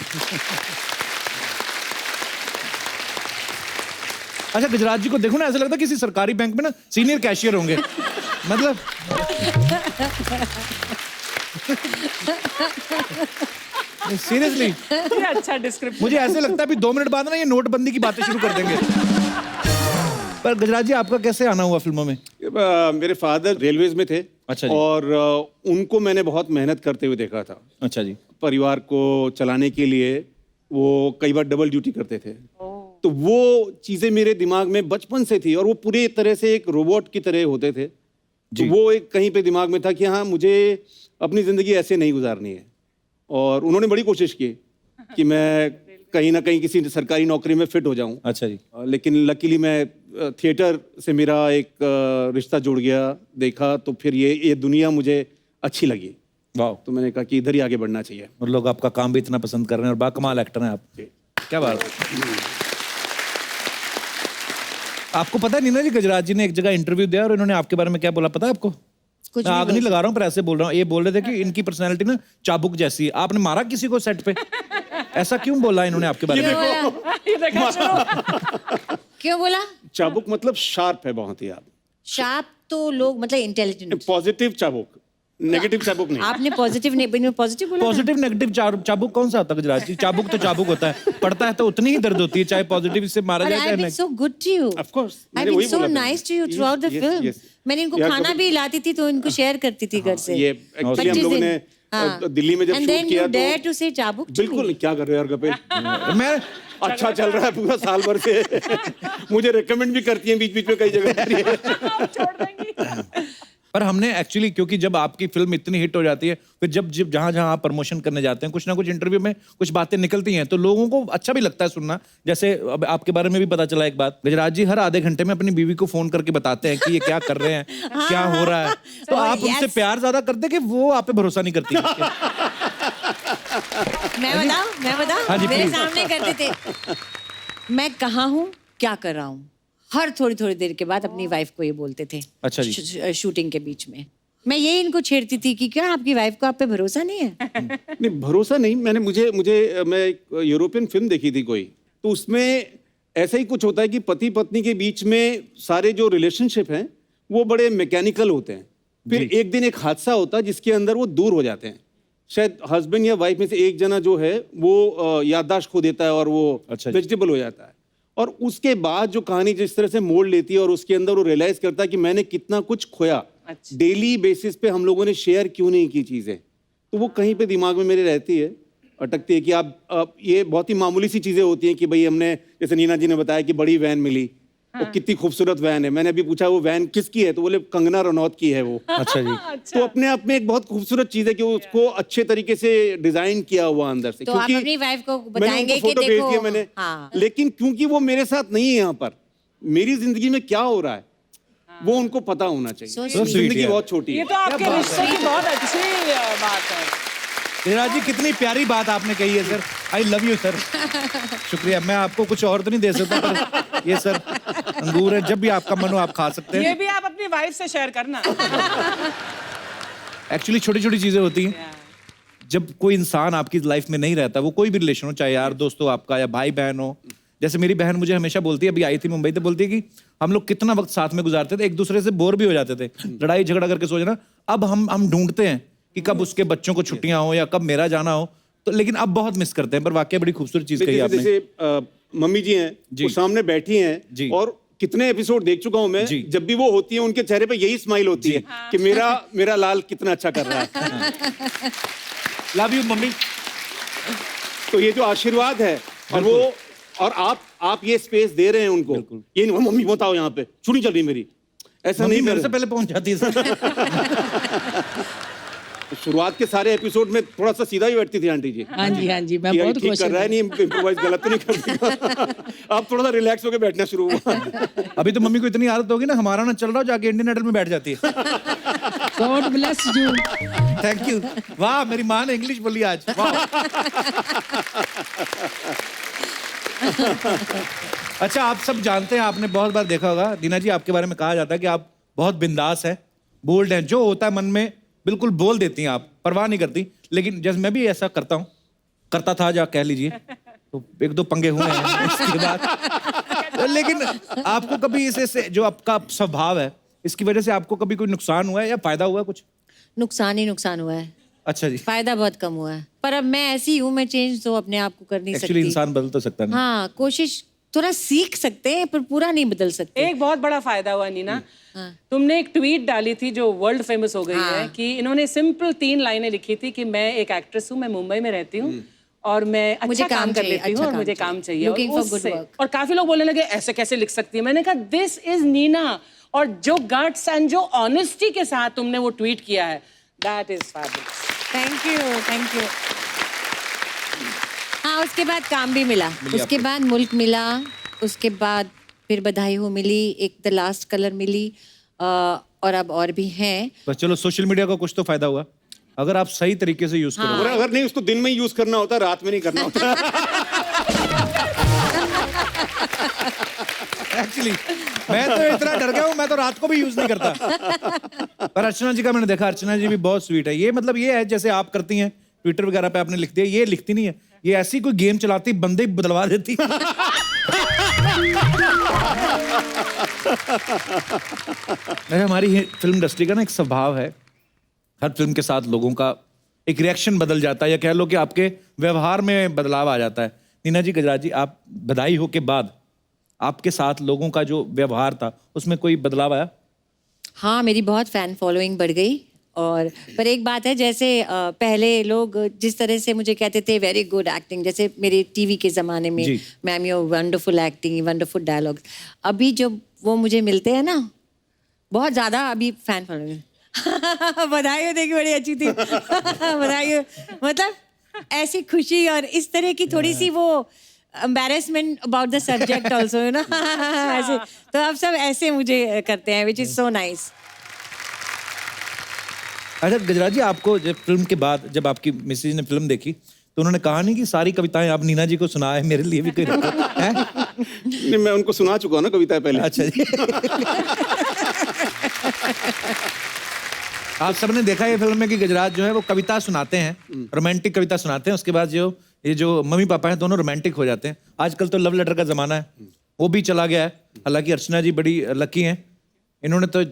अच्छा, गजराज जी को देखो ना, ऐसा लगता है किसी सरकारी बैंक में ना सीनियर कैशियर होंगे, मतलब। सीरियसली ये अच्छा डिस्क्रिप्शन। मुझे ऐसे लगता है अभी 2 मिनट बाद ना ये नोटबंदी की बातें शुरू कर देंगे। पर गजराज जी, आपका कैसे आना हुआ फिल्मों में? मेरे फादर रेलवेज में थे। अच्छा जी। और उनको मैंने बहुत मेहनत करते हुए देखा था। अच्छा जी। परिवार को चलाने के लिए वो कई बार डबल ड्यूटी करते थे। तो वो चीजें मेरे दिमाग में बचपन से थी, और वो पूरी तरह से एक रोबोट की तरह होते थे। तो वो एक कहीं पे दिमाग में था कि हाँ, मुझे अपनी जिंदगी ऐसे नहीं गुजारनी है। और उन्होंने बड़ी कोशिश की कि मैं कहीं ना कहीं किसी सरकारी नौकरी में फिट हो जाऊं। अच्छा जी। लेकिन लकीली मैं थिएटर से मेरा एक रिश्ता जुड़ गया, देखा, तो फिर ये दुनिया मुझे अच्छी लगी। वाह। तो मैंने कहा कि इधर ही आगे बढ़ना चाहिए। और लोग आपका काम भी इतना पसंद कर रहे हैं, और बाकमाल एक्टर हैं आप। क्या बात है। आपको पता है नीना जी, गजराज जी ने एक जगह इंटरव्यू दिया और इन्होंने आपके बारे में क्या बोला, पता है आपको? कुछ मैं भी आग बोल नहीं लगा रहा हूँ, पर ऐसे बोल रहा हूँ। ये बोल रहे थे कि इनकी पर्सनैलिटी ना चाबुक जैसी है। आपने मारा किसी को सेट पे? ऐसा क्यों बोला इन्होंने आपके बारे में? ये देखा शुरू। क्यों बोला? चाबुक मतलब शार्प है बहुत ही आप। शार्प तो लोग मतलब इंटेलिजेंट। पॉजिटिव चाबुक, नेगेटिव चाबुक नहीं। आपने पॉजिटिव नहीं, पॉजिटिव बोला ना? पॉजिटिव नेगेटिव चाबुक कौन सा होता है गजराज जी? चाबुक तो चाबुक होता है, पड़ता है तो उतनी ही दर्द होती है, चाहे पॉजिटिव से मारा But जाए I've चाहे been negative। so good to you. Of course, I've मैंने been वही so बोला था। nice to you Yes, throughout the yes, film. yes. मैंने इनको यार, खाना कभी- भी लाती थी तो इनको शेयर करती थी घर से। ये एक्चुअली हम लोगों ने दिल्ली में जब And शूट then किया you dare तो to say चाबुक to बिल्कुल me. क्या कर रहे हो यार कपिल? मैं अच्छा चल रहा है पूरा साल भर से। मुझे रेकमेंड भी करती हैं बीच बीच में कई जगह। छोड़ देंगी। पर हमने एक्चुअली, क्योंकि जब आपकी फिल्म इतनी हिट हो जाती है, फिर जब जब जहाँ जहाँ आप प्रमोशन करने जाते हैं, कुछ ना कुछ इंटरव्यू में कुछ बातें निकलती हैं, तो लोगों को अच्छा भी लगता है सुनना। जैसे अब आपके बारे में भी पता चला एक बात, गजराज जी हर आधे घंटे में अपनी बीवी को फोन करके बताते हैं कि ये क्या कर रहे हैं, क्या हो रहा है। तो आप उनसे प्यार ज्यादा करते कि वो आप पे भरोसा नहीं करती? मैं बताऊं हाँ जी, मेरे please। सामने करते थे। मैं कहाँ हूँ, क्या कर रहा हूँ, हर थोड़ी थोड़ी देर के बाद अपनी वाइफ को ये बोलते थे। अच्छा जी। शूटिंग के बीच में मैं ये इनको छेड़ती थी कि क्या आपकी वाइफ को आप पे भरोसा नहीं है? नहीं भरोसा नहीं, मैंने मैं एक यूरोपियन फिल्म देखी थी कोई, तो उसमें ऐसा ही कुछ होता है कि पति पत्नी के बीच में सारे जो रिलेशनशिप हैं वो बड़े मैकेनिकल होते हैं। फिर एक दिन एक हादसा होता है जिसके अंदर वो दूर हो जाते हैं। शायद हस्बैंड या वाइफ में से एक जना जो है वो याददाश्त खो देता है और वो अच्छा जी। वेजिटेबल हो जाता है। और उसके बाद जो कहानी जिस तरह से मोड़ लेती है और उसके अंदर वो रियलाइज करता है कि मैंने कितना कुछ खोया। अच्छा। डेली बेसिस पे हम लोगों ने शेयर क्यों नहीं की चीजें, तो वो कहीं पे दिमाग में मेरे रहती है, अटकती है कि आप ये बहुत ही मामूली सी चीजें होती हैं कि भाई हमने, जैसे नीना जी ने बताया कि बड़ी वैन मिली, वो कितनी खूबसूरत वैन है। मैंने अभी पूछा वो वैन किसकी है, तो बोले कंगना रनौत की है वो। अच्छा जी। तो अपने आप में एक बहुत खूबसूरत चीज है कि उसको अच्छे तरीके से डिजाइन किया हुआ अंदर से। तो आप अपनी वाइफ को मैंने बताएंगे उनको कि फोटो भेज देखो दिया मैंने, हाँ। लेकिन क्योंकि वो मेरे साथ नहीं है यहाँ पर, मेरी जिंदगी में क्या हो रहा है वो उनको पता होना चाहिए। So तो sweet, जिंदगी यार। बहुत छोटी ये है। तो आपके रिश्ते की बहुत अच्छी बात है। गजराज जी कितनी प्यारी बात आपने कही है sir. I love you sir. शुक्रिया। मैं आपको कुछ और तो नहीं दे सकता, पर ये सर अंगूर है, जब भी आपका मन हो आप खा सकते ये हैं। भी आप अपनी वाइफ से शेयर करना। एक्चुअली छोटी छोटी चीजें होती हैं। जब कोई इंसान आपकी लाइफ में नहीं रहता, वो कोई भी रिलेशन हो, चाहे यार दोस्त हो आपका या भाई बहन हो। जैसे मेरी बहन मुझे हमेशा बोलती है, अभी आई थी मुंबई, तो बोलती है कि हम लोग कितना वक्त साथ में गुजारते थे, एक दूसरे से बोर भी हो जाते थे, लड़ाई झगड़ा करके सोचना। अब हम ढूंढते हैं कि कब उसके बच्चों को छुट्टियां हो या कब मेरा जाना हो, तो लेकिन अब बहुत मिस करते हैं। पर वाकई बड़ी खूबसूरत चीज कही आपने। जैसे मम्मी जी हैं, जी। वो सामने बैठी हैं जी। और कितने एपिसोड देख चुका हूं मैं, जी। जब भी वो होती है उनके चेहरे पे यही स्माइल होती है कि मेरा लाल कितना अच्छा कर रहा है। Love you mummy. तो ये जो आशीर्वाद है, और वो और आप ये स्पेस दे रहे हैं उनको, ये नहीं मम्मी बताओ यहाँ पे छुट्टी चल रही मेरी, ऐसा मम्मी नहीं मेरे कर से पहले पहुंच जाती है सर। शुरुआत के सारे एपिसोड में थोड़ा सा सीधा ही बैठती थी आंटी जी। हाँ जी, मैं कि बहुत ठीक खुश कर रहा है, हूँ। नहीं इम्प्रोवाइज गलत तो नहीं कर देगा। अब थोड़ा सा रिलैक्स होकर बैठना शुरू हुआ। अभी तो मम्मी को इतनी आदत होगी ना, हमारा ना चल रहा हो जाके इंडियन आइडल में बैठ जाती है। God bless you. Thank you. वाह, मेरी माँ ने इंग्लिश बोली आज। वाह। अच्छा, आप सब जानते हैं, आपने बहुत बार देखा होगा दीना जी, आपके बारे में कहा जाता है कि आप बहुत बिंदास हैं, बोल्ड हैं, जो होता है मन में बिल्कुल बोल देती हैं आप, परवाह नहीं करती। लेकिन जैसे मैं भी ऐसा करता था, जा कह लीजिए, तो एक दो पंगे हुए हैं इसके बाद। लेकिन आपको कभी इसे जो आपका स्वभाव है, इसकी वजह से आपको कभी कोई नुकसान हुआ है या फायदा हुआ है कुछ? नुकसान ही नुकसान हुआ है, अच्छा जी। फायदा बहुत कम हुआ है। पर अब मैं ऐसी हूँ, मैं चेंज तो अपने आप को कर नहीं एक्चुअली सकती। इंसान बदल तो सकता नहीं। हाँ, कोशिश थोड़ा सीख सकते हैं पर पूरा नहीं बदल सकते। एक बहुत बड़ा फायदा हुआ नीना, तुमने एक ट्वीट डाली थी जो वर्ल्ड फेमस हो गई है, कि इन्होंने सिंपल 3 लाइनें लिखी थी कि मैं एक एक्ट्रेस हूँ, मैं मुंबई में रहती हूँ और मैं मुझे अच्छा काम कर चाहिए, लेती हूँ अच्छा और काम मुझे चाहिए। काम चाहिए। और Looking for good उससे- work। और काफी लोग बोलने लगे ऐसे कैसे लिख सकती है। मैंने कहा दिस इज नीना, और जो गट्स एंड जो ऑनेस्टी के साथ तुमने वो ट्वीट किया है, that is fabulous. Thank you. हाँ, उसके बाद काम भी मिला, उसके बाद मुल्क मिला, उसके बाद फिर बधाई हो मिली, एक द लास्ट कलर मिली, और अब और भी हैं। बस चलो, सोशल मीडिया का कुछ तो फायदा हुआ अगर आप सही तरीके से यूज करो। और अगर नहीं उसको दिन में यूज करना होता, रात में नहीं करना होता। एक्चुअली मैं तो इतना डर गया हूँ, मैं तो रात को भी यूज नहीं करता। पर अर्चना जी का मैंने देखा, अर्चना जी भी बहुत स्वीट है। ये मतलब ये है जैसे आप करती हैं ट्विटर वगैरह पे आपने लिख दिया, ये लिखती नहीं है, ये ऐसी कोई गेम चलाती बंदे ही बदलवा देती। हमारी फिल्म इंडस्ट्री का ना एक स्वभाव है, हर फिल्म के साथ लोगों का एक रिएक्शन बदल जाता है, या कह लो कि आपके व्यवहार में बदलाव आ जाता है। नीना जी, गजराज जी, आप बधाई हो के बाद आपके साथ लोगों का जो व्यवहार था उसमें कोई बदलाव आया? हाँ, मेरी बहुत फैन फॉलोइंग बढ़ गई। और पर एक बात है, जैसे पहले लोग जिस तरह से मुझे कहते थे वेरी गुड एक्टिंग, जैसे मेरे टीवी के ज़माने में, ma'am you wonderful acting, wonderful dialogues, अभी जब वो मुझे मिलते हैं ना, बहुत ज़्यादा अभी फैन फॉलोइंग। बधाई हो, देखिए बड़ी अच्छी थी। बधाई हो, मतलब ऐसी खुशी और इस तरह की थोड़ी सी वो embarrassment about the subject also, you know. ऐसे तो आप सब ऐसे मुझे करते हैं, which is so nice. अच्छा गजराज जी, आपको जब फिल्म के बाद जब आपकी मिसेज ने फिल्म देखी तो उन्होंने कहा नहीं कि सारी कविताएं आप नीना जी को सुनाए, मेरे लिए भी कोई है? नहीं, मैं उनको सुना चुका हूं ना कविताएं पहले। अच्छा जी। आप सबने देखा ये फिल्म में कि गजराज जो है वो कविता सुनाते हैं, रोमांटिक कविता सुनाते हैं, उसके बाद जो ये जो मम्मी पापा हैं दोनों रोमांटिक हो जाते हैं। आजकल तो लव लेटर का जमाना है, वो भी चला गया है। हालांकि अर्चना जी बड़ी लकी हैं, इन्होंने तो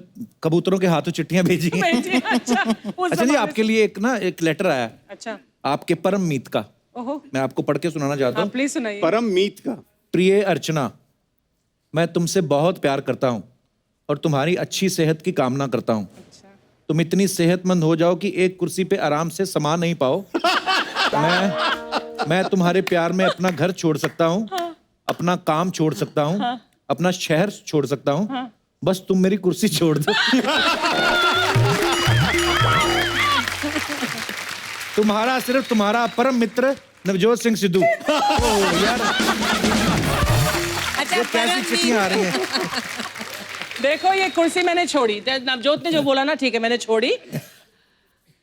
कबूतरों के हाथों चिट्ठियां भेजी हैं। अच्छा जी, आपके लिए एक लेटर आया है। अच्छा, आपके परम मीत का, मैं आपको पढ़ के सुनाना चाहता हूँ। प्लीज सुनाइए। परम मीत का। प्रिय अर्चना, मैं तुमसे बहुत प्यार करता हूँ और तुम्हारी अच्छी सेहत की कामना करता हूँ। तुम इतनी सेहतमंद हो जाओ कि एक कुर्सी पे आराम से समा नहीं पाओ। मैं तुम्हारे प्यार में अपना घर छोड़ सकता हूँ, अपना काम छोड़ सकता हूँ, अपना शहर छोड़ सकता हूँ, बस तुम मेरी कुर्सी छोड़ दो। तुम्हारा सिर्फ तुम्हारा परम मित्र नवजोत सिंह सिद्धू। ओह यार, अच्छा, ये कैसी चिट्ठियां आ रही हैं। देखो ये कुर्सी मैंने छोड़ी, नवजोत ने जो बोला ना, ठीक है मैंने छोड़ी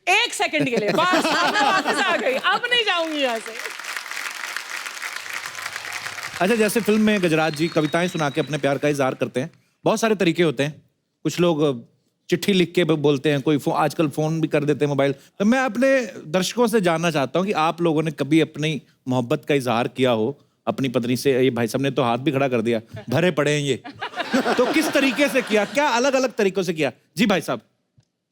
1 सेकंड के लिए, बस अब मैं वापस आ गई, अब नहीं जाऊंगी यहाँ से। अच्छा, जैसे फिल्म में गजराज जी कविताएं सुना के अपने प्यार का इजहार करते हैं, बहुत सारे तरीके होते हैं। कुछ लोग चिट्ठी लिख के बोलते हैं, कोई आजकल फोन भी कर देते हैं, मोबाइल। तो मैं अपने दर्शकों से जानना चाहता हूँ कि आप लोगों ने कभी अपनी मोहब्बत का इजहार किया हो अपनी पत्नी से? ये भाई साहब ने तो हाथ भी खड़ा कर दिया, भरे पड़े हैं ये। तो किस तरीके से किया, क्या अलग अलग तरीकों से किया? जी भाई साहब।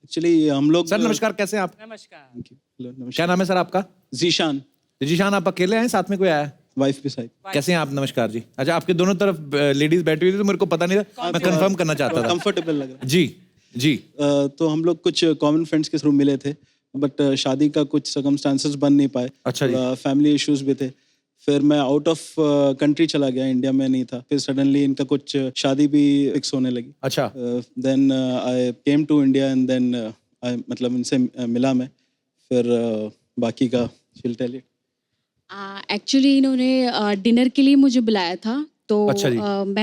एक्चुअली हम लोग सर नमस्कार, कैसे हैं आप? नमस्कार। क्या नाम है सर आपका? जीशान। जीशान, आप अकेले हैं, साथ में कोई आया है? वाइफ के साथ। कैसे हैं आप? नमस्कार जी। अच्छा, आपके दोनों तरफ लेडीज बैठी हुई थी तो मेरे को पता नहीं था, मैं कंफर्म करना चाहता था। कंफर्टेबल लग रहा जी जी। तो हम लोग कुछ कॉमन फ्रेंड्स के थ्रू मिले थे, बट शादी का कुछ सर्कमस्टांसेस बन नहीं पाए। अच्छा जी। फैमिली इश्यूज भी थे। फिर मैं आउट ऑफ कंट्री चला गया, इंडिया में नहीं था। फिर सडनली इनका कुछ शादी भी फिक्स होने लगी। अच्छा। Then I came to India and then मतलब इनसे मिला मैं। फिर बाकी का शील टेल इट। एक्चुअली इन्होंने डिनर के लिए मुझे बुलाया था, तो अच्छा जी।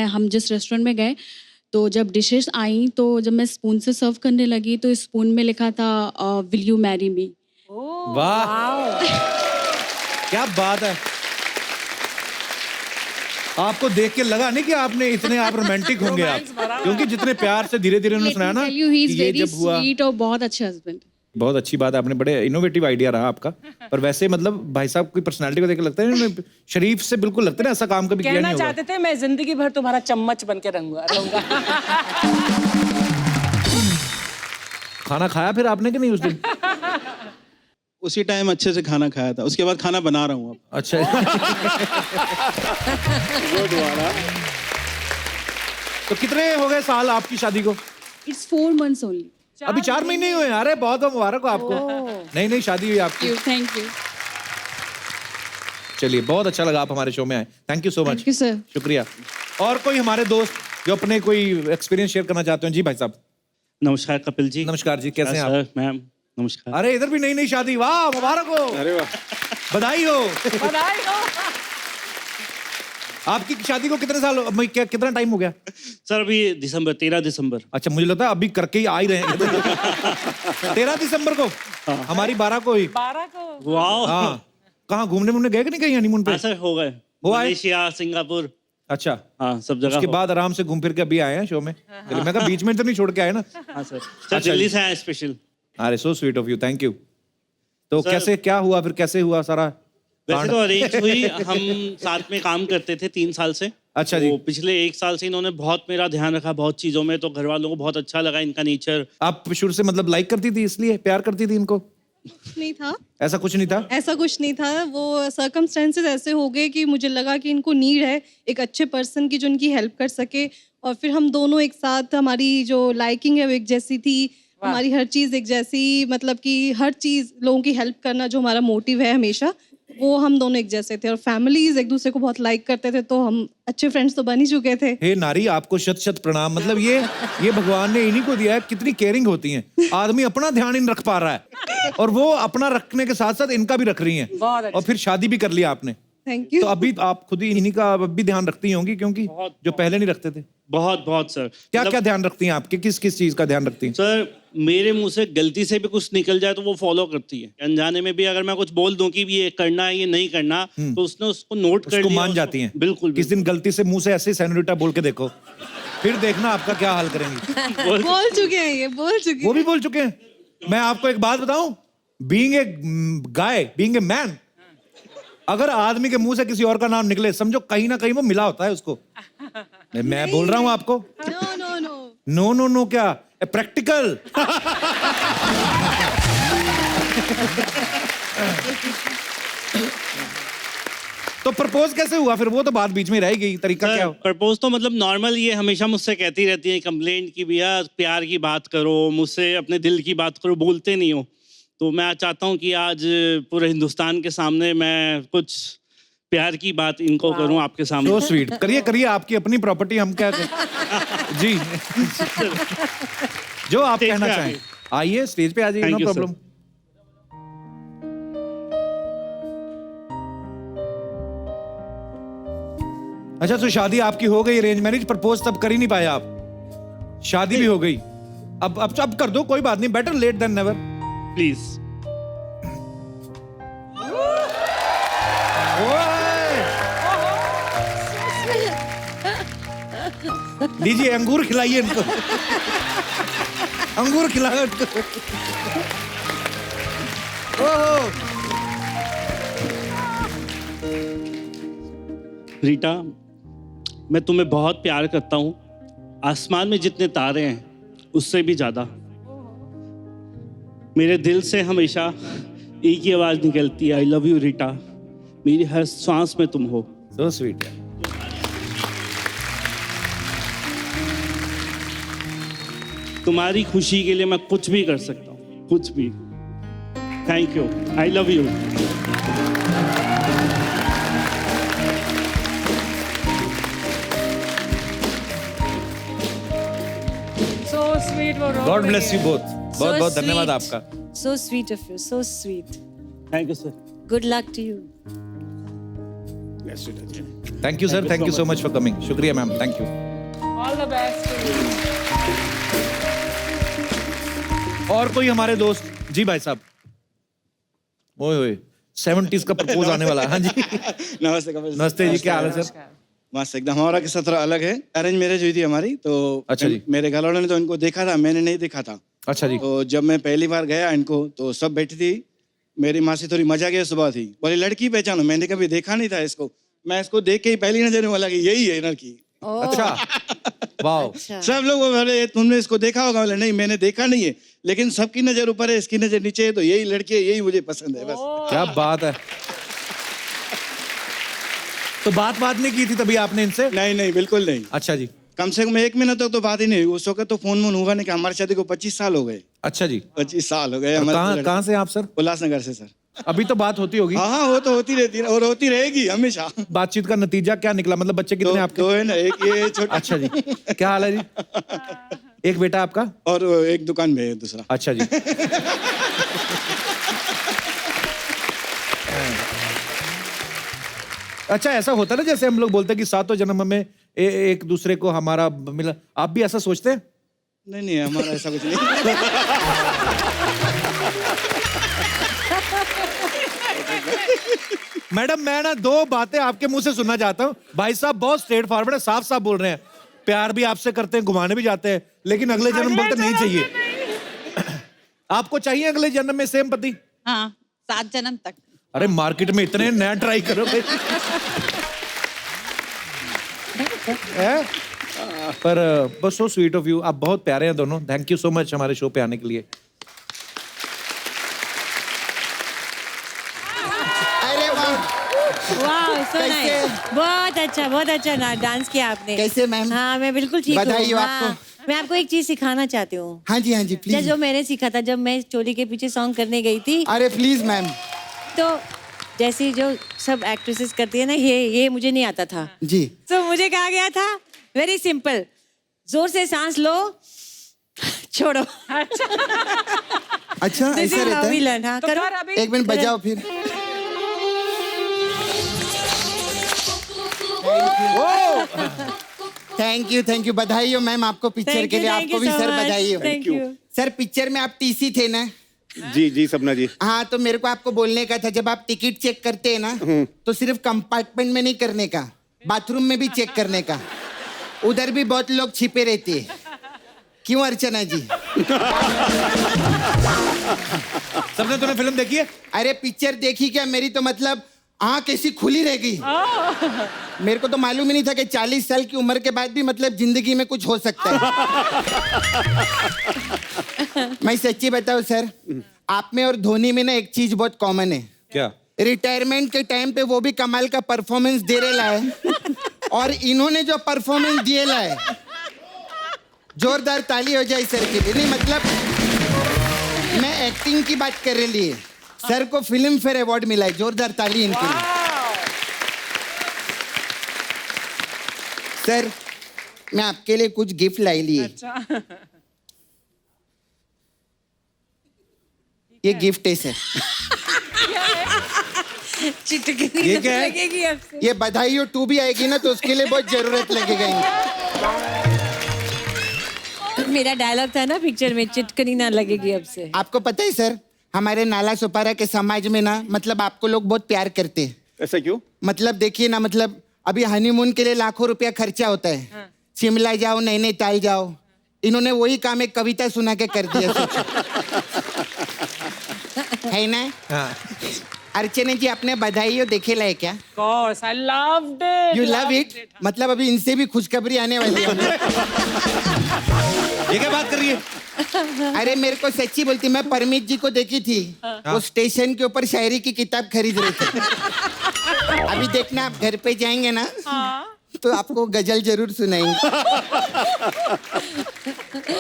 हम जिस रेस्टोरेंट में गए, तो जब डिशेस आई तो जब मैं स्पून से सर्व करने लगी तो स्पून में लिखा था विल यू मैरी मी। वाह, क्या बात है। आपको देख के लगा नहीं कि आपने इतने आप रोमांटिक होंगे आप, क्योंकि जितने प्यार से धीरे धीरे उन्होंने सुनाया ना कि ये जब हुआ। स्वीट और बहुत अच्छे हस्बैंड। बहुत अच्छी बात है, आपने बड़े इनोवेटिव आइडिया रहा आपका। पर वैसे मतलब भाई साहब की पर्सनालिटी को देख के लगता है इन्होंने शरीफ से बिल्कुल लगता है ना, ऐसा काम कभी किया नहीं कहना होगा। चाहते थे मैं जिंदगी भर तुम्हारा चम्मच बन के रहूंगा। खाना खाया फिर आपने कि नहीं उस दिन? उसी टाइम अच्छे से खाना खाया था, उसके बाद खाना बना रहा हूँ अब। अच्छा। तो कितने हो गए साल आपकी शादी को? It's 4 months only. अभी 4 महीने ही हुए हैं। अरे बहुत बहुत मुबारक हो आपको, नई नई शादी हुई आपकी। Thank you. चलिए, बहुत अच्छा लगा आप हमारे शो में आए, thank you so much. Thank you sir. शुक्रिया। और कोई हमारे दोस्त जो अपने कोई एक्सपीरियंस शेयर करना चाहते हैं? जी भाई साहब। नमस्कार कपिल जी। नमस्कार जी, कैसे हैं आप? मैम नमस्कार। अरे इधर भी नई नई शादी, वाह मुबारक हो। अरे वाह, बधाई हो। बधाई हो। आपकी शादी को कितने साल, कितना टाइम हो गया? सर अभी 13 दिसंबर। अच्छा, मुझे लगता है अभी करके ही आ ही रहे हैं। 13 दिसंबर को, हमारी 12 को ही। 12 को। वाह। हाँ, कहाँ घूमने गए कि नहीं कहीं हनीमून पे? ऐसा हो गए, हो आए? Malaysia, Singapore. अच्छा, हाँ सब जगह उसके हो- बाद आराम से घूम फिर के अभी आए हैं शो में। मैं कहा बीच में तो नहीं छोड़ के आए ना। हाँ सर दिल्ली से आए स्पेशल। अरे so sweet of you, thank you. तो सर- कैसे क्या हुआ फिर, कैसे हुआ सारा? वैसे तो अरेंज हुई, हम साथ में काम करते थे 3 साल से। अच्छा जी। तो पिछले 1 साल से इन्होंने बहुत मेरा ध्यान रखा बहुत चीजों में, तो घर वालों को बहुत अच्छा लगा इनका नेचर। आप शुरू से मतलब लाइक करती थी, इसलिए प्यार करती थी इनको? नहीं था, ऐसा कुछ नहीं था? ऐसा कुछ नहीं था। वो सर्कमस्टेंसेस ऐसे हो गए कि मुझे लगा कि इनको नीड है एक अच्छे पर्सन की जो इनकी हेल्प कर सके, और फिर हम दोनों एक साथ, हमारी जो लाइकिंग है वो एक जैसी थी, हमारी हर चीज़ एक जैसी, मतलब कि हर चीज़ लोगों की हेल्प करना जो हमारा मोटिव है हमेशा, वो हम दोनों एक जैसे थे, और फैमिलीज एक दूसरे को बहुत लाइक करते थे, तो हम अच्छे फ्रेंड्स तो बन ही चुके थे। हे नारी, आपको शत शत प्रणाम। मतलब ये भगवान ने इन्हीं को दिया है। कितनी केयरिंग होती हैं। आदमी अपना ध्यान इन रख पा रहा है और वो अपना रखने के साथ साथ इनका भी रख रही हैं, और फिर शादी भी कर लिया आपने। Thank you. तो अभी आप खुद ही इन्हीं का अब भी ध्यान रखती होंगी, क्योंकि जो पहले नहीं रखते थे। बहुत बहुत सर। क्या क्या ध्यान रखती हैं आपके, किस किस चीज का ध्यान रखती हैं? सर मेरे मुंह से गलती से भी कुछ निकल जाए तो वो फॉलो करती है। अनजाने में भी अगर मैं कुछ बोल दूं कि ये करना है ये नहीं करना, तो उसने उसको नोट कर उसको लिया। मान जाती हैं। बिल्कुल किस दिन गलती से मुंह से ऐसे सेनोरिटा बोल के देखो, फिर देखना आपका क्या हाल करेंगी। बोल चुके हैं, ये बोल चुके वो भी बोल चुके हैं। मैं आपको एक बात बताऊं, being a guy, being a man, अगर आदमी के मुंह से किसी और का नाम निकले, समझो कहीं ना कहीं वो मिला होता है उसको। मैं बोल रहा हूं आपको। No no no no no no क्या, प्रैक्टिकल। तो प्रपोज कैसे हुआ फिर? वो तो बात बीच में रह गई, तरीका क्या हो? प्रपोज तो मतलब नॉर्मल, ये हमेशा मुझसे कहती रहती है कंप्लेंट की, भैया प्यार की बात करो, मुझसे अपने दिल की बात करो, बोलते नहीं हो। तो मैं आज चाहता हूँ कि आज पूरे हिंदुस्तान के सामने मैं कुछ प्यार की बात इनको करूँ आपके सामने। So sweet। करिए करिए, आपकी अपनी प्रॉपर्टी, हम क्या जी जो आप कहना चाहें। आइए स्टेज पे आ जाइए, नो Thank you, प्रॉब्लम। अच्छा, तो शादी आपकी हो गई, अरेंज मैरिज, प्रपोज तब कर ही नहीं पाए आप, शादी भी हो गई। अब कर दो, कोई बात नहीं, better late than never. Please. लीजिए अंगूर खिलाइए इनको, अंगूर खिलाओ इनको। ओहो। रीटा, मैं तुम्हें बहुत प्यार करता हूँ। आसमान में जितने तारे हैं उससे भी ज्यादा। मेरे दिल से हमेशा एक ही आवाज निकलती है, आई लव यू रीटा। मेरी हर सांस में तुम हो। So sweet। तुम्हारी खुशी के लिए मैं कुछ भी कर सकता हूँ, कुछ भी। Thank you, I love you. So sweet, God bless you both. बहुत बहुत धन्यवाद आपका। So sweet of you, so sweet. Thank you sir. Good luck to you. Thank you sir, thank you so much for coming. शुक्रिया ma'am, thank you. All the best. और कोई हमारे दोस्त? जी भाई साहब। ओए ओए, 70s का प्रपोज आने वाला है। हाँ जी, नमस्ते कपिल। नमस्ते जी, क्या हाल है सर? मस्त एकदम। हमारा किस्सा थोड़ा अलग है। अरेंज मैरिज हुई थी हमारी, तो अच्छा जी। मेरे घर वालों ने तो इनको देखा था, मैंने नहीं देखा था। अच्छा जी। तो जब मैं पहली बार गया इनको, तो सब बैठी थी। मेरी माँ से थोड़ी मजाकिया स्वभाव थी, बोले लड़की पहचानो। मैंने कभी देखा नहीं था इसको, मैं इसको देख के ही पहली नजर में लगी यही है लड़की। अच्छा, वाओ। सब लोग बोले तुमने इसको देखा होगा, बोले नहीं मैंने देखा नहीं है, लेकिन सबकी नजर ऊपर है, इसकी नजर नीचे है, तो यही लड़की है, यही मुझे पसंद है, बस। क्या बात है। तो बात नहीं की थी तभी आपने इनसे? नहीं नहीं, बिल्कुल नहीं। अच्छा जी। कम से कम 1 महीना तक तो बात ही नहीं हुई। उस वक्त तो फोन वोन हुआ नहीं कि हमारी शादी को 25 साल हो गए। अच्छा जी। 25 साल हो गए। कहाँ से आप सर? उल्लासनगर से सर। अभी तो बात होती होगी। हाँ हाँ, वो तो होती रहती है और होती रहेगी हमेशा। बातचीत का नतीजा क्या निकला? मतलब बच्चे कितने आपके? 2 है ना, एक ये छोटा। अच्छा जी, क्या हाल है जी? एक बेटा आपका और एक दुकान में है दूसरा। अच्छा जी। अच्छा, ऐसा होता है ना, जैसे हम लोग बोलते हैं कि सातों जन्म में एक दूसरे को हमारा मिला, आप भी ऐसा सोचते हैं? नहीं नहीं, हमारा ऐसा कुछ नहीं। मैडम मैं ना दो बातें आपके मुंह से सुनना चाहता हूँ। भाई साहब बहुत स्ट्रेट फॉरवर्ड है, साफ साफ बोल रहे हैं, प्यार भी आपसे करते हैं, घुमाने भी जाते हैं, लेकिन अगले जन्म बोलते नहीं चाहिए। आपको चाहिए अगले जन्म में सेम पति? हाँ, 7 जन्म तक। अरे मार्केट में इतने नया ट्राई करो भाई। पर बस सो स्वीट ऑफ यू, आप बहुत प्यारे हैं दोनों। थैंक यू सो मच हमारे शो पे आने के लिए। अरे वाह, वाह, सो कैसे? नाइस, बहुत अच्छा ना डांस किया आपने। कैसे मैम? हाँ, मैं बिल्कुल ठीक हूँ। बधाई हो हाँ, आपको। मैं आपको एक चीज सिखाना चाहती हूँ। हाँ जी प्लीज। जो मैंने सीखा था जब मैं चोली के पीछे सॉन्ग करने गई थी। अरे प्लीज मैम। तो जैसी जो सब एक्ट्रेसेस करती है ना, ये मुझे नहीं आता था जी। तो मुझे कहा गया था वेरी सिंपल, जोर से सांस लो, छोड़ो। अच्छा This ऐसा is रहता how we है? learn, हाँ, तो करो। कर अभी। एक मिनट बजाओ फिर। थैंक यू, बधाई हो मैम आपको पिक्चर Thank के you, लिए। thank आपको you भी so सर much. बधाई हो। Thank you. सर पिक्चर में आप टीसी थे ना? जी सपना जी। हाँ, तो मेरे को आपको बोलने का था, जब आप टिकट चेक करते हैं ना तो सिर्फ कंपार्टमेंट में नहीं करने का, बाथरूम में भी चेक करने का। उधर भी बहुत लोग छिपे रहते हैं। क्यों अर्चना जी? सबने तूने फिल्म देखी है? अरे पिक्चर देखी क्या मेरी? तो मतलब आँख ऐसी खुली रह गई। मेरे को तो मालूम ही नहीं था कि 40 साल की उम्र के बाद भी मतलब जिंदगी में कुछ हो सकता है। मैं सच्ची बताऊं सर, आप में और धोनी में ना एक चीज बहुत कॉमन है। क्या? रिटायरमेंट के टाइम पे वो भी कमाल का परफॉर्मेंस दे रहा है, और इन्होंने जो परफॉर्मेंस दिया है, जोरदार ताली हो जाए सर के लिए। नहीं मतलब मैं एक्टिंग की बात कर रही है। सर को फिल्म फेयर अवार्ड मिला है, जोरदार ताली इनके लिए। सर मैं आपके लिए कुछ गिफ्ट लाई ली है। ये गिफ्ट है सर। चिटकनी ये क्या है? लगेगी अब से। ये बधाई हो 2 भी आएगी ना तो उसके लिए बहुत जरूरत लगेगा इनको। मेरा डायलॉग था ना पिक्चर में, चिटकनी ना लगेगी अब से। आपको पता है सर, हमारे नाला सुपारा के समाज में ना मतलब आपको लोग बहुत प्यार करते हैं। ऐसा क्यों? मतलब देखिए ना, मतलब अभी हनीमून के लिए लाखों रुपया खर्चा होता है। शिमला जाओ, नैनीताल जाओ, इन्होंने वही काम एक कविता सुना के कर दिया। सोचो। है ना? हाँ। अर्चना जी आपने बधाई हो देखेला है क्या? Course, I loved it. You love it? मतलब अभी इनसे भी खुशखबरी आने वाली है। ये क्या बात कर रही है? अरे मेरे को सच्ची बोलती, मैं परमीत जी को देखी थी, वो स्टेशन के ऊपर शायरी की किताब खरीद रहे थे। अभी देखना आप घर पे जाएंगे ना तो आपको गजल जरूर सुनाएंगे।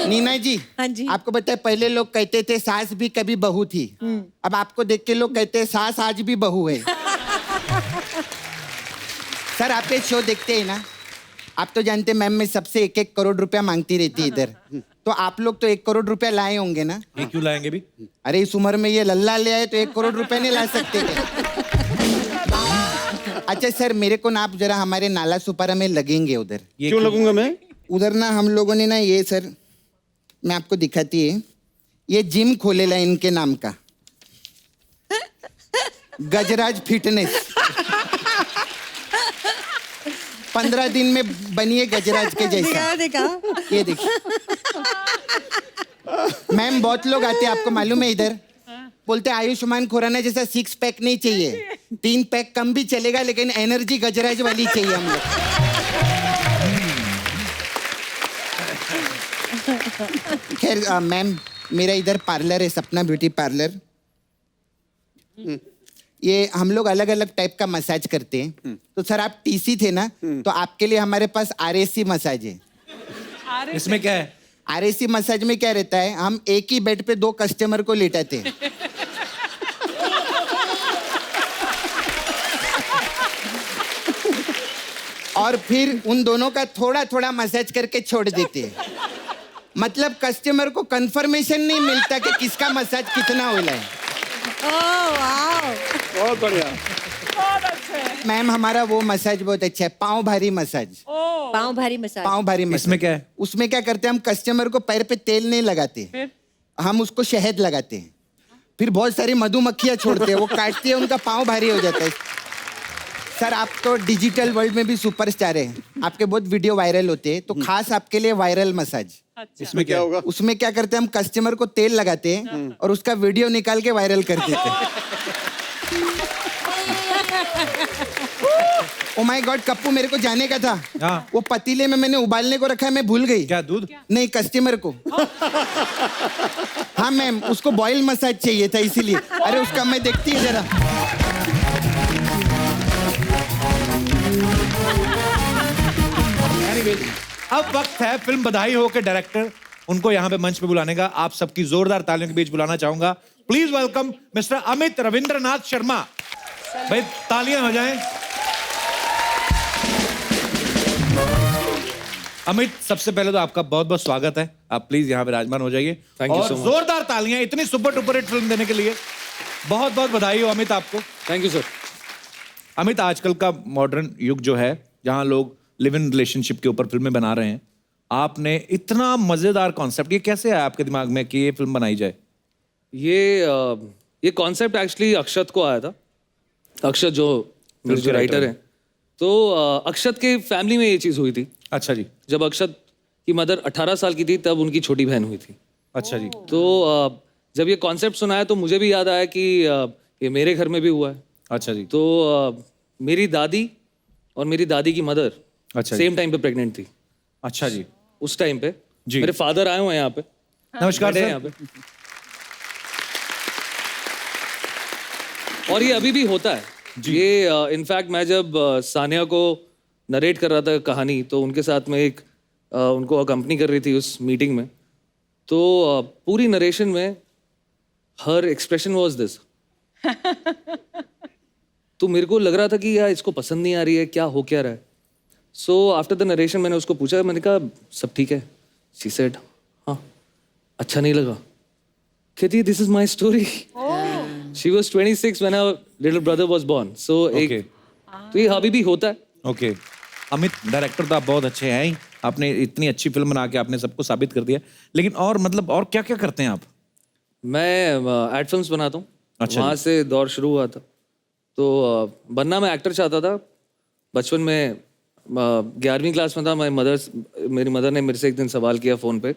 नीना जी, हाँ जी। आपको पता है पहले लोग कहते थे सास भी कभी बहू थी, अब आपको देख के लोग कहते हैं सास आज भी बहू है। सर आप ये शो देखते हैं ना, आप तो जानते मैम मैं सबसे 1-1 करोड़ रुपया मांगती रहती है इधर, तो आप लोग तो 1 करोड़ रुपया लाए होंगे ना? ये क्यों लाएंगे भी? अरे इस उम्र में ये लल्ला ले आए तो 1 करोड़ रुपया नहीं ला सकते थे। अच्छा सर मेरे को ना आप जरा हमारे नाला सुपारा में लगेंगे उधर। क्यों लगूंगा मैं? उधर ना हम लोगों ने ना ये सर, मैं आपको दिखाती है, ये जिम खोलेला इनके नाम का, गजराज फिटनेस। 15 दिन में बनिए गजराज के जैसा। देखा। ये देखिए मैम, बहुत लोग आते हैं आपको मालूम है इधर, बोलते आयुष्मान खुराना जैसा 6 पैक नहीं चाहिए, 3 पैक कम भी चलेगा लेकिन एनर्जी गजराज वाली चाहिए हम लोग। खैर मैम मेरा इधर पार्लर है, सपना ब्यूटी पार्लर। ये हम लोग अलग अलग टाइप का मसाज करते हैं। तो सर आप टीसी थे ना, तो आपके लिए हमारे पास RAC मसाज है। इसमें क्या है? RAC मसाज में क्या रहता है, हम एक ही बेड पे 2 कस्टमर को लेटाते हैं। और फिर उन दोनों का थोड़ा थोड़ा मसाज करके छोड़ देते हैं। मतलब कस्टमर को कंफर्मेशन नहीं मिलता कि किसका मसाज कितना होला है। बहुत बढ़िया। मैम हमारा वो मसाज बहुत अच्छा है, पाँव भारी मसाज। पाँव भारी मसाज। पाँव भारी मसाज। इसमें क्या है? उसमें क्या करते हैं, हम कस्टमर को पैर पे तेल नहीं लगाते, हम उसको शहद लगाते हैं। फिर बहुत सारी मधुमक्खियां छोड़ते हैं, वो काटती है, उनका पाँव भारी हो जाता है। सर आप तो डिजिटल वर्ल्ड में भी सुपरस्टार हैं, आपके बहुत वीडियो वायरल होते हैं, तो खास आपके लिए वायरल मसाज। इसमें क्या होगा? उसमें क्या करते हैं, हम कस्टमर को तेल लगाते हैं और उसका वीडियो निकाल के वायरल कर देते हैं। ओ माय गॉड, कप्पू मेरे को जाने का था। हाँ। वो पतीले में मैंने उबालने को रखा है, मैं भूल गई। क्या दूध? नहीं, कस्टमर को। हाँ मैम, उसको बॉयल मसाज चाहिए था इसीलिए। अरे उसका मैं देखती है जरा। Anyways, अब वक्त है फिल्म बधाई हो के डायरेक्टर उनको यहाँ पे मंच पे बुलाने का। आप सबकी जोरदार तालियों के बीच बुलाना चाहूंगा। Please welcome mister Amit Rabindranath Sharma. भाई तालियां हो जाएं। अमित, सबसे पहले तो आपका बहुत बहुत स्वागत है। आप प्लीज यहाँ पे विराजमान हो जाइए। Thank you और so much. जोरदार तालियां इतनी सुपर डुपर हिट फिल्म देने के लिए। बहुत बहुत बधाई हो अमित आपको। Thank you sir. अमित, आजकल का मॉडर्न युग जो है, जहां लोग लिव इन रिलेशनशिप के ऊपर फिल्में बना रहे हैं, आपने इतना मजेदार कॉन्सेप्ट, ये कैसे आया आपके दिमाग में कि ये फिल्म बनाई जाए? ये कॉन्सेप्ट एक्चुअली अक्षत को आया था। अक्षत जो मेरे जो राइटर हैं, तो अक्षत के फैमिली में ये चीज़ हुई थी। अच्छा जी। जब अक्षत की मदर 18 साल की थी तब उनकी छोटी बहन हुई थी। अच्छा जी। तो जब ये कॉन्सेप्ट सुनाया तो मुझे भी याद आया कि ये मेरे घर में भी हुआ है। अच्छा जी। तो मेरी दादी और मेरी दादी की मदर अच्छा सेम टाइम पे प्रेग्नेंट थी। अच्छा जी। उस टाइम पे जी। मेरे फादर आए हुए हैं यहाँ पे। नमस्कार बैठे हैं सर। यहाँ पे। और ये अभी भी होता है। ये इनफैक्ट मैं जब सानिया को नरेट कर रहा था कहानी, तो उनके साथ में एक उनको अकम्पनी कर रही थी उस मीटिंग में, तो पूरी नरेशन में हर एक्सप्रेशन वाज दिस। तो मेरे को लग रहा था कि यार इसको पसंद नहीं आ रही है, क्या हो क्या रहा है। सो आफ्टर द नरेशन मैंने उसको पूछा, मैंने कहा सब ठीक है? शी सेड हाँ। अच्छा नहीं लगा? कहती this is my story. She was 26 when her little brother was born. So तो ये अभी भी होता है। ओके अमित, डायरेक्टर तो आप बहुत अच्छे हैं ही। आपने इतनी अच्छी फिल्म बना के आपने सबको साबित कर दिया, लेकिन और मतलब और क्या क्या करते हैं आप? मैं एड फिल्म्स बनाता हूँ। अच्छा वहाँ से दौर शुरू हुआ था। तो बनना मैं एक्टर चाहता था। बचपन में 11वीं क्लास में था। मेरी मदर ने मेरे से एक दिन सवाल किया फ़ोन पे।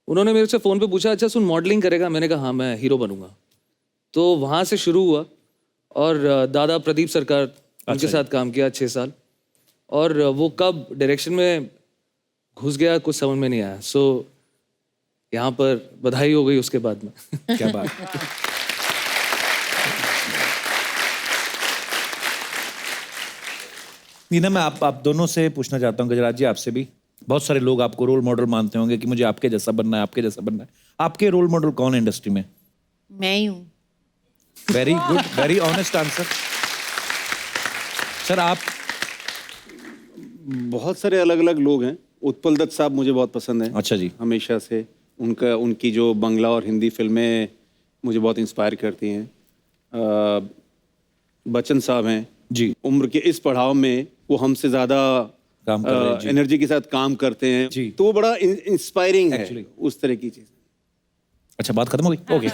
उन्होंने मेरे से फ़ोन पे पूछा, अच्छा सुन मॉडलिंग करेगा? मैंने कहा हाँ मैं हीरो बनूंगा। तो वहाँ से शुरू हुआ और दादा प्रदीप सरकार उनके साथ काम किया 6 साल। और वो कब डायरेक्शन में घुस गया कुछ समझ में नहीं आया। सो यहाँ पर बधाई हो गई उसके बाद में। क्या बात। नीना, मैं आप दोनों से पूछना चाहता हूँ, गजराज जी आपसे भी। बहुत सारे लोग आपको रोल मॉडल मानते होंगे कि मुझे आपके जैसा बनना है, आपके जैसा बनना है। आपके रोल मॉडल कौन है इंडस्ट्री में? मैं ही हूँ। Very good, very honest answer. Sir आप? बहुत सारे अलग अलग लोग हैं। उत्पल दत्त साहब मुझे बहुत पसंद है। अच्छा जी। हमेशा से उनकी जो बंगला और हिंदी फिल्में मुझे बहुत इंस्पायर करती हैं। बच्चन साहब हैं जी। उम्र के इस पड़ाव में वो हमसे ज़्यादा काम कर रहे हैं जी। एनर्जी के साथ काम करते हैं जी। तो वो बड़ा इंस्पायरिंग है Actually। उस तरह की चीज़। अच्छा, बात खत्म हो गई? ओके।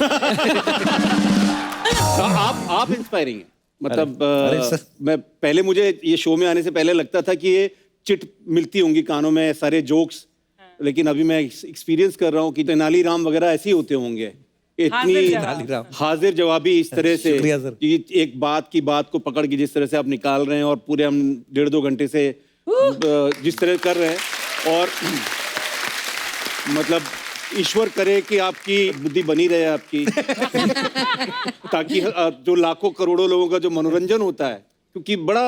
आप इंस्पायरिंग हैं। मतलब अरे सर। मैं पहले, मुझे ये शो में आने से पहले लगता था कि ये चिट मिलती होंगी कानों में, सारे जोक्स, लेकिन अभी मैं एक्सपीरियंस कर रहा हूँ कि तेनालीराम वगैरह ऐसे ही होते होंगे। इतनी हाजिर जवाबी इस तरह से शुक्रिया सर। कि एक बात की बात को पकड़ के जिस तरह से आप निकाल रहे हैं और पूरे हम 1.5-2 घंटे से जिस तरह कर रहे हैं, और मतलब ईश्वर करे कि आपकी बुद्धि बनी रहे आपकी ताकि जो लाखों करोड़ों लोगों का जो मनोरंजन होता है, क्योंकि बड़ा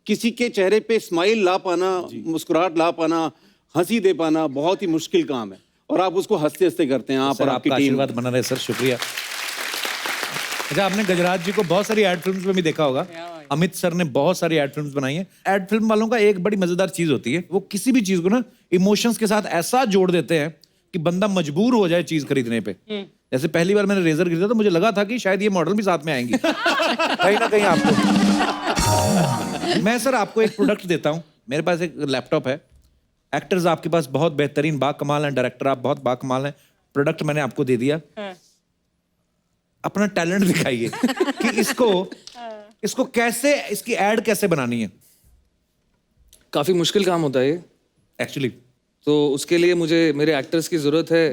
किसी के चेहरे पे स्माइल ला पाना, मुस्कुराहट ला पाना, हंसी दे पाना बहुत ही मुश्किल काम है, और आप उसको हंसते हंसते करते हैं। आप सर, और आपकी आपका टीम। आशीर्वाद बना रहे सर, शुक्रिया। अच्छा, आपने गजराज जी को बहुत सारी एड फिल्म्स में भी देखा होगा। अमित सर ने बहुत सारी एड फिल्म्स बनाई हैं। एड फिल्म वालों का एक बड़ी मजेदार चीज होती है, वो किसी भी चीज को ना इमोशंस के साथ ऐसा जोड़ देते हैं कि बंदा मजबूर हो जाए चीज खरीदने पे। जैसे पहली बार मैंने रेजर खरीदा तो मुझे लगा था कि शायद ये मॉडल भी साथ में आएंगी कहीं ना कहीं आपको। मैं सर आपको एक प्रोडक्ट देता हूँ। मेरे पास एक लैपटॉप है। एक्टर्स आपके पास बहुत बेहतरीन बाकमाल हैं, डायरेक्टर आप बहुत बाकमाल हैं। प्रोडक्ट मैंने आपको दे दिया। अपना टैलेंट दिखाइए कि इसको कैसे, इसकी एड कैसे बनानी है। काफी मुश्किल काम होता है ये एक्चुअली। तो उसके लिए मुझे मेरे एक्टर्स की जरूरत है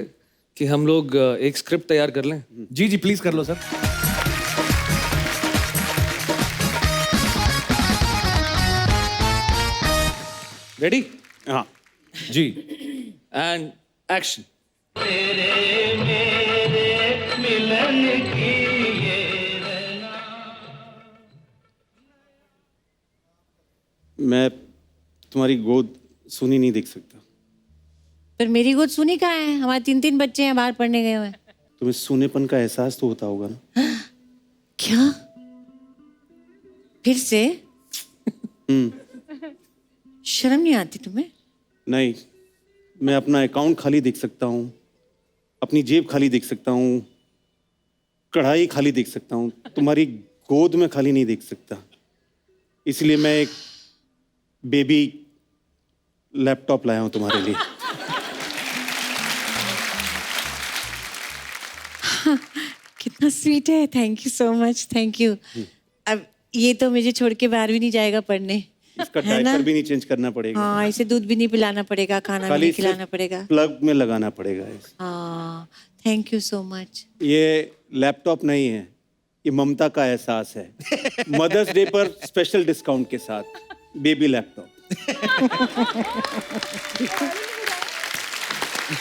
कि हम लोग एक स्क्रिप्ट तैयार कर लें। जी जी प्लीज कर लो सर। रेडी? हाँ जी। And action. मैं तुम्हारी गोद सुनी नहीं देख सकता। पर मेरी गोद सुनी कहाँ है? हमारे 3 बच्चे हैं बाहर पढ़ने गए हुए हैं। तुम्हें सूनेपन का एहसास तो होता होगा ना? क्या? फिर से? शर्म नहीं आती तुम्हें? नहीं, मैं अपना अकाउंट खाली देख सकता हूँ, अपनी जेब खाली देख सकता हूँ, कढ़ाई खाली देख सकता हूँ, तुम्हारी गोद में खाली नहीं देख सकता। इसलिए मैं एक बेबी लैपटॉप लाया हूँ तुम्हारे लिए। कितना स्वीट है। Thank you so much. Thank you. अब ये तो मुझे छोड़ के बाहर भी नहीं जाएगा पढ़ने। इसका है ना? डायपर भी नहीं चेंज करना पड़ेगा। हाँ, इसे दूध भी नहीं पिलाना पड़ेगा, खाना भी खाली नहीं इसे खिलाना पड़ेगा। प्लग में लगाना पड़ेगा। हाँ, थैंक यू सो मच। ये लैपटॉप नहीं है, ये ममता का एहसास है। मदर्स डे पर स्पेशल डिस्काउंट के साथ baby laptop.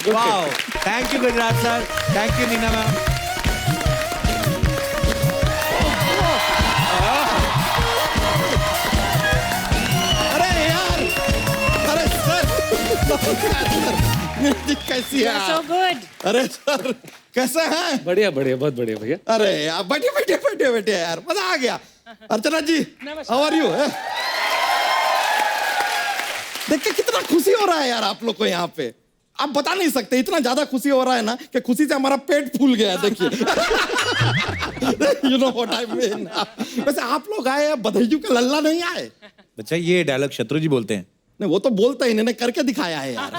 Wow, thank you Gujarat sir, thank you Nina ma'am. अरे यार, अरे सर, कैसी है? So good. अरे सर कैसे हैं? बढ़िया बढ़िया, बहुत बढ़िया भैया। अरे यार बैठिए बैठिए बैठिए बैठिए यार, मजा आ गया। अर्चना जी, हाउ आर यू? देख के कितना खुशी हो रहा है यार आप लोग को यहाँ पे। आप बता नहीं सकते, इतना ज्यादा खुशी हो रहा है ना कि खुशी से हमारा पेट फूल गया है। देखिए you know what I mean. वैसे आप लोग आए, बधाइयों का लल्ला नहीं आए? बच्चा ये डायलॉग शत्रु जी बोलते हैं। नहीं वो तो बोलता ही, इन्होंने करके दिखाया है यार।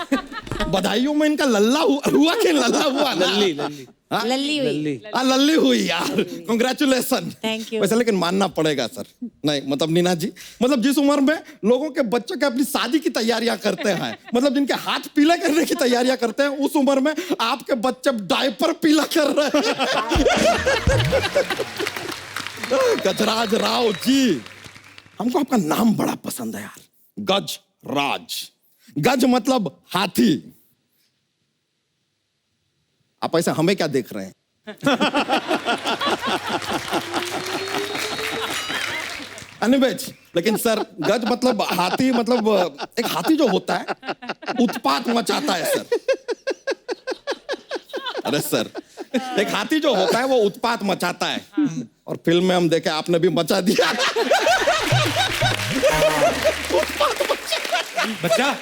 बधाइयों में इनका लल्ला हुआ कि लल्ला हुआ ना? लल्ली लल्ली हाँ? लल्ली हुई। लल्ली हुई यार। कांग्रेचुलेशन। Thank you. वैसे लेकिन मानना पड़ेगा सर, नहीं मतलब नीना जी, मतलब जिस उम्र में लोगों के बच्चों के अपनी शादी की तैयारियां करते हैं, मतलब जिनके हाथ पीला करने की तैयारियां करते हैं, उस उम्र में आपके बच्चे डायपर पीला कर रहे हैं। गजराज राव जी, हमको आपका नाम बड़ा पसंद है यार, गज राज। गज मतलब हाथी। आप ऐसे हमें क्या देख रहे हैं? अनिवेज, लेकिन सर गज मतलब हाथी, मतलब एक हाथी जो होता है उत्पात मचाता है सर। अरे सर, एक हाथी जो होता है वो उत्पात मचाता है, और फिल्म में हम देखे आपने भी मचा दिया। बच्चा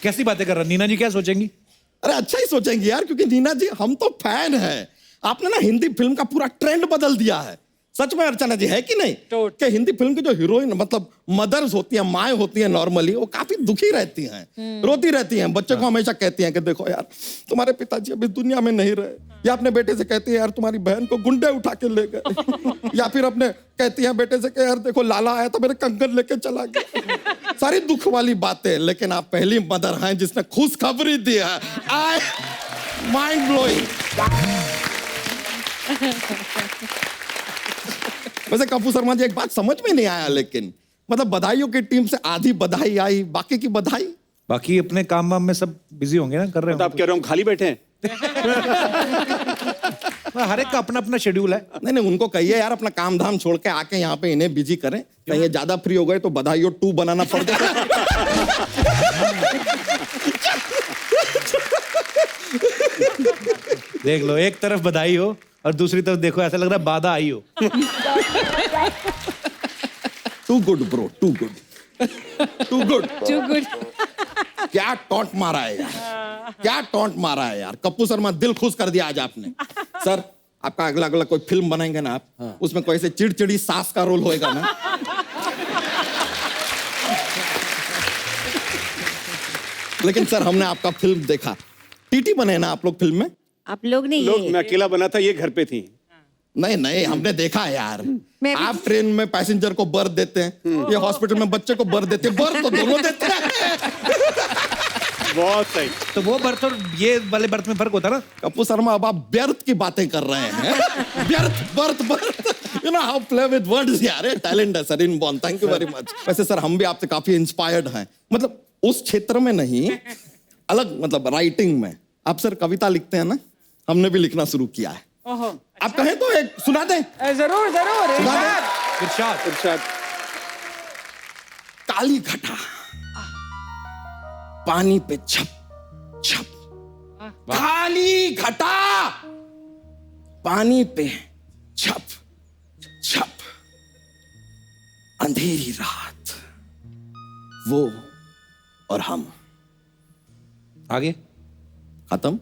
कैसी बातें कर रहा? नीना जी क्या सोचेंगी? अरे अच्छा ही सोचेंगे यार, क्योंकि नीना जी हम तो फैन हैं। आपने ना हिंदी फिल्म का पूरा ट्रेंड बदल दिया है। सच में अर्चना जी, है कि नहीं? कि हिंदी फिल्म की जो हीरोइन मतलब मदर्स होती हैं, माएँ होती हैं, नॉर्मली वो काफी दुखी रहती हैं, रोती रहती हैं, बच्चे को हमेशा कहती हैं कि देखो यार तुम्हारे पिताजी अभी दुनिया में नहीं रहे, या अपने बेटे से कहती है यार तुम्हारी बहन को गुंडे उठा के ले गए, या फिर अपने कहती है बेटे से कि यार देखो लाला आया था मेरे कंगन लेके चला गया। सारी दुख वाली बातें। लेकिन आप पहली मदर हैं जिसने खुशखबरी दी है। आई माइंड ब्लोइंग। वैसे कपूर शर्मा जी, एक बात समझ में नहीं आया, लेकिन मतलब बधाइयों की टीम से आधी बधाई आई, बाकी की बधाई? बाकी अपने काम वाम में सब बिजी होंगे ना, कर रहे तो आप कह रहे हो खाली बैठे हैं? हर एक का अपना अपना शेड्यूल है। नहीं नहीं, उनको कहिए यार अपना काम धाम छोड़ के आके यहाँ पे इन्हें बिजी करें। कहीं ये ज्यादा फ्री हो गए तो बधाइयों 2 बनाना पड़ जाएगा। देख लो, एक तरफ बधाई हो और दूसरी तरफ देखो ऐसा लग रहा है बाधा आई हो। Too good bro, too good, too good, too good. क्या टॉन्ट मारा है यार, क्या टॉन्ट मारा है यार। कपूर शर्मा, दिल खुश कर दिया आज आपने। सर आपका अगला अगला कोई फिल्म बनाएंगे ना आप, उसमें कोई ऐसे चिड़चिड़ी सास का रोल होएगा ना? लेकिन सर हमने आपका फिल्म देखा, टीटी बने ना आप लोग फिल्म में? आप लोग नहीं, लोग, ये मैं अकेला बना था, ये घर पे थी। नहीं नहीं, हमने देखा है यार। मैं भी- आप ट्रेन में पैसेंजर को बर्थ देते हैं, ये हॉस्पिटल में बच्चे को बर्थ देते हैं। बर्थ तो दोनों देते हैं। बहुत सही। तो वो बर्थ और ये वाले बर्थ में फर्क होता है ना। कपूर शर्मा, अब आप व्यर्थ की बातें कर रहे हैं। व्यर्थ, birth, birth, you know how play with words यार। टैलेंट है sir inborn, thank you very much. वैसे सर हम भी आपसे काफी इंस्पायर्ड हैं, मतलब उस क्षेत्र में नहीं, अलग मतलब राइटिंग में। आप सर कविता लिखते हैं ना, हमने भी लिखना शुरू किया है। ओहो, आप कहें तो एक सुना दें? जरूर जरूर, एक सुना दें? बार। इरशाद इरशाद। काली घटा पानी पे छप छप, काली घटा पानी पे छप छप, अंधेरी रात वो और हम। आगे खत्म।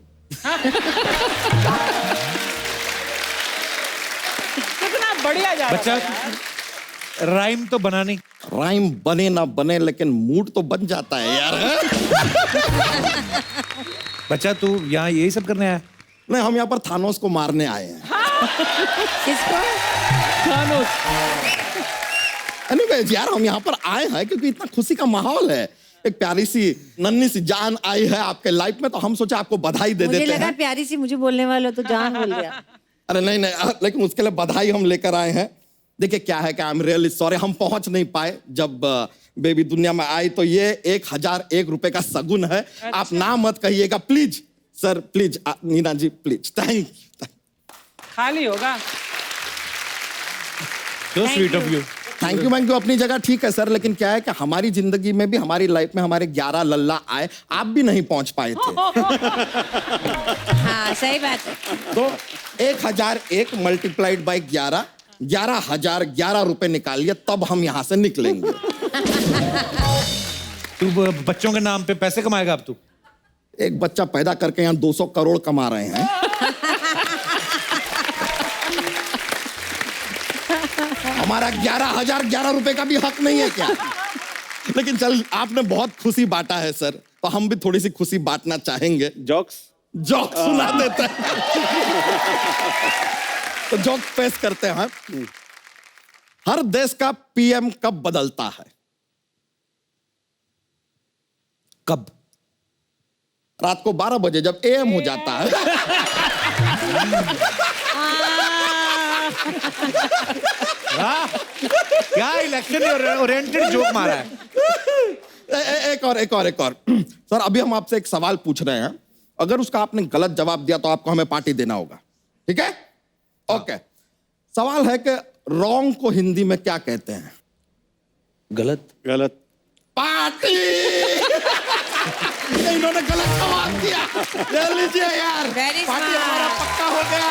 कितना बढ़िया जा रहा बच्चा, है। राइम तो बना नहीं। राइम बने ना बने, लेकिन मूड तो बन जाता है यार। बच्चा तू यहाँ यही सब करने आया? नहीं, हम यहाँ पर थानोस को मारने आए हैं। किसको? Anyways, यार हम यहाँ पर आए हैं क्योंकि इतना खुशी का माहौल है। एक प्यारी सी नन्ही सी जान आई है आपके लाइफ में, तो हम सोचे आपको बधाई दे मुझे देते लगा हैं। प्यारी सी मुझे बोलने वाला तो जान बोल गया। अरे नहीं नहीं, लेकिन उसके लिए बधाई हम लेकर आए हैं। देखिए क्या है कि आई एम रियली सॉरी, हम पहुंच नहीं पाए जब बेबी दुनिया में आई। तो ये 1001 रुपए का सगुन है। आप ना मत कहिएगा please sir, please Nina ji please. Thank you. खाली होगा। So sweet of you. Thank you अपनी जगह ठीक है सर, लेकिन क्या है कि हमारी जिंदगी में भी, हमारी लाइफ में हमारे 11 लल्ला आए, आप भी नहीं पहुंच पाए थे। हाँ सही बात है। तो 1001 मल्टीप्लाइड बाई 11, 11,011 रुपए निकालिए, तब हम यहां से निकलेंगे। तू बच्चों के नाम पे पैसे कमाएगा अब तू? एक बच्चा पैदा करके यहाँ 200 करोड़ कमा रहे हैं। हमारा 11,011 रुपए का भी हक नहीं है क्या? लेकिन चल, आपने बहुत खुशी बांटा है सर, तो हम भी थोड़ी सी खुशी बांटना चाहेंगे। जॉक्स सुना देते हैं। तो जोक पेश करते हैं। हर देश का पीएम कब बदलता है? कब? रात को 12 बजे जब एएम हो जाता है। क्या इलेक्शन ओरिएंटेड जोक मारा है। एक और सर, अभी हम आपसे एक सवाल पूछ रहे हैं, अगर उसका आपने गलत जवाब दिया तो आपको हमें पार्टी देना होगा, ठीक है? ओके। सवाल है कि रॉन्ग को हिंदी में क्या कहते हैं? गलत? गलत। पार्टी। इन्होंने गलत जवाब दिया। ले लीजिए यार, Very पार्टी smart. हमारा पक्का हो गया।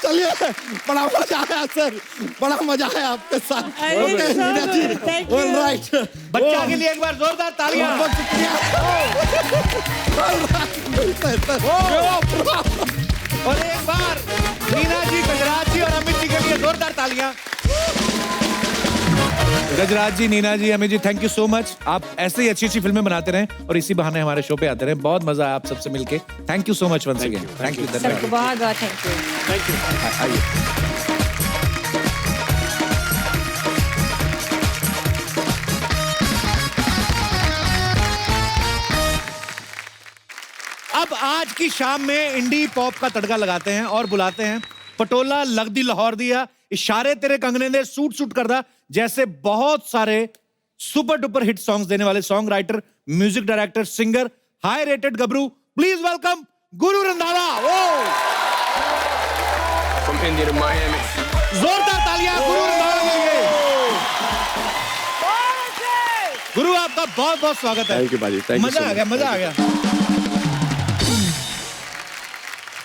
चलिए, बड़ा मजा आया सर, बड़ा मजा आया आपके साथ। अरे, okay, so Meena ji, good. Thank you. Alright. बच्चा के लिए एक बार जोरदार तालियां। बहुत शुक्रिया। और एक बार मीना जी, गजराज जी और अमित जी के लिए जोरदार तालियां। गजराज जी, नीना जी, Amit ji, thank you so much. आप ऐसे ही अच्छी अच्छी फिल्में बनाते रहें और इसी बहाने हमारे शो पे आते रहें। बहुत मजा आया आप सबसे मिलके। Thank you so much once again. Thank you. सबको बहुत बहुत थैंक यू। Thank you. आइए। अब आज की शाम में इंडी पॉप का तड़का लगाते हैं और बुलाते हैं पटोला लगदी लाहौर दिया, इशारे तेरे कंगने दे, सूट सूट करदा जैसे बहुत सारे सुपर डुपर हिट सॉन्ग्स देने वाले song writer, music director, singer, high rated Gabru, please welcome Guru Randhawa. जोरदार तालियां गुरु रंधावा के लिए। गुरु आपका बहुत बहुत स्वागत है। थैंक यू बाजी, थैंक यू। मजा आ गया, मजा आ गया।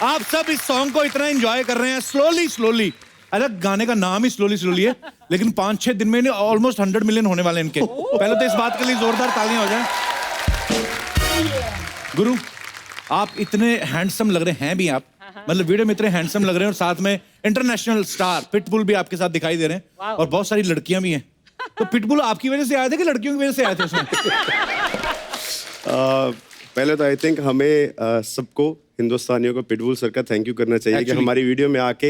आप सब इस सॉन्ग को इतना एंजॉय कर रहे हैं स्लोली स्लोली। अरे गाने का नाम ही स्लोली स्लोली है, लेकिन 5-6 दिन में ऑलमोस्ट 100 मिलियन होने वाले इनके। पहले तो इस बात के लिए जोरदार तालियां हो जाए। गुरु, आप इतने हैंडसम लग रहे हैं भी आप, मतलब वीडियो में इतने हैंडसम लग रहे हैं और साथ में इंटरनेशनल स्टार पिटबुल भी आपके साथ दिखाई दे रहे हैं और बहुत सारी लड़कियां भी हैं। तो पिटबुल आपकी वजह से आए थे कि लड़कियों की वजह से आए थे उसमें? पहले तो आई थिंक हमें सबको हिंदुस्तानियों को पिटबुल सर का थैंक यू करना चाहिए कि हमारी वीडियो में आके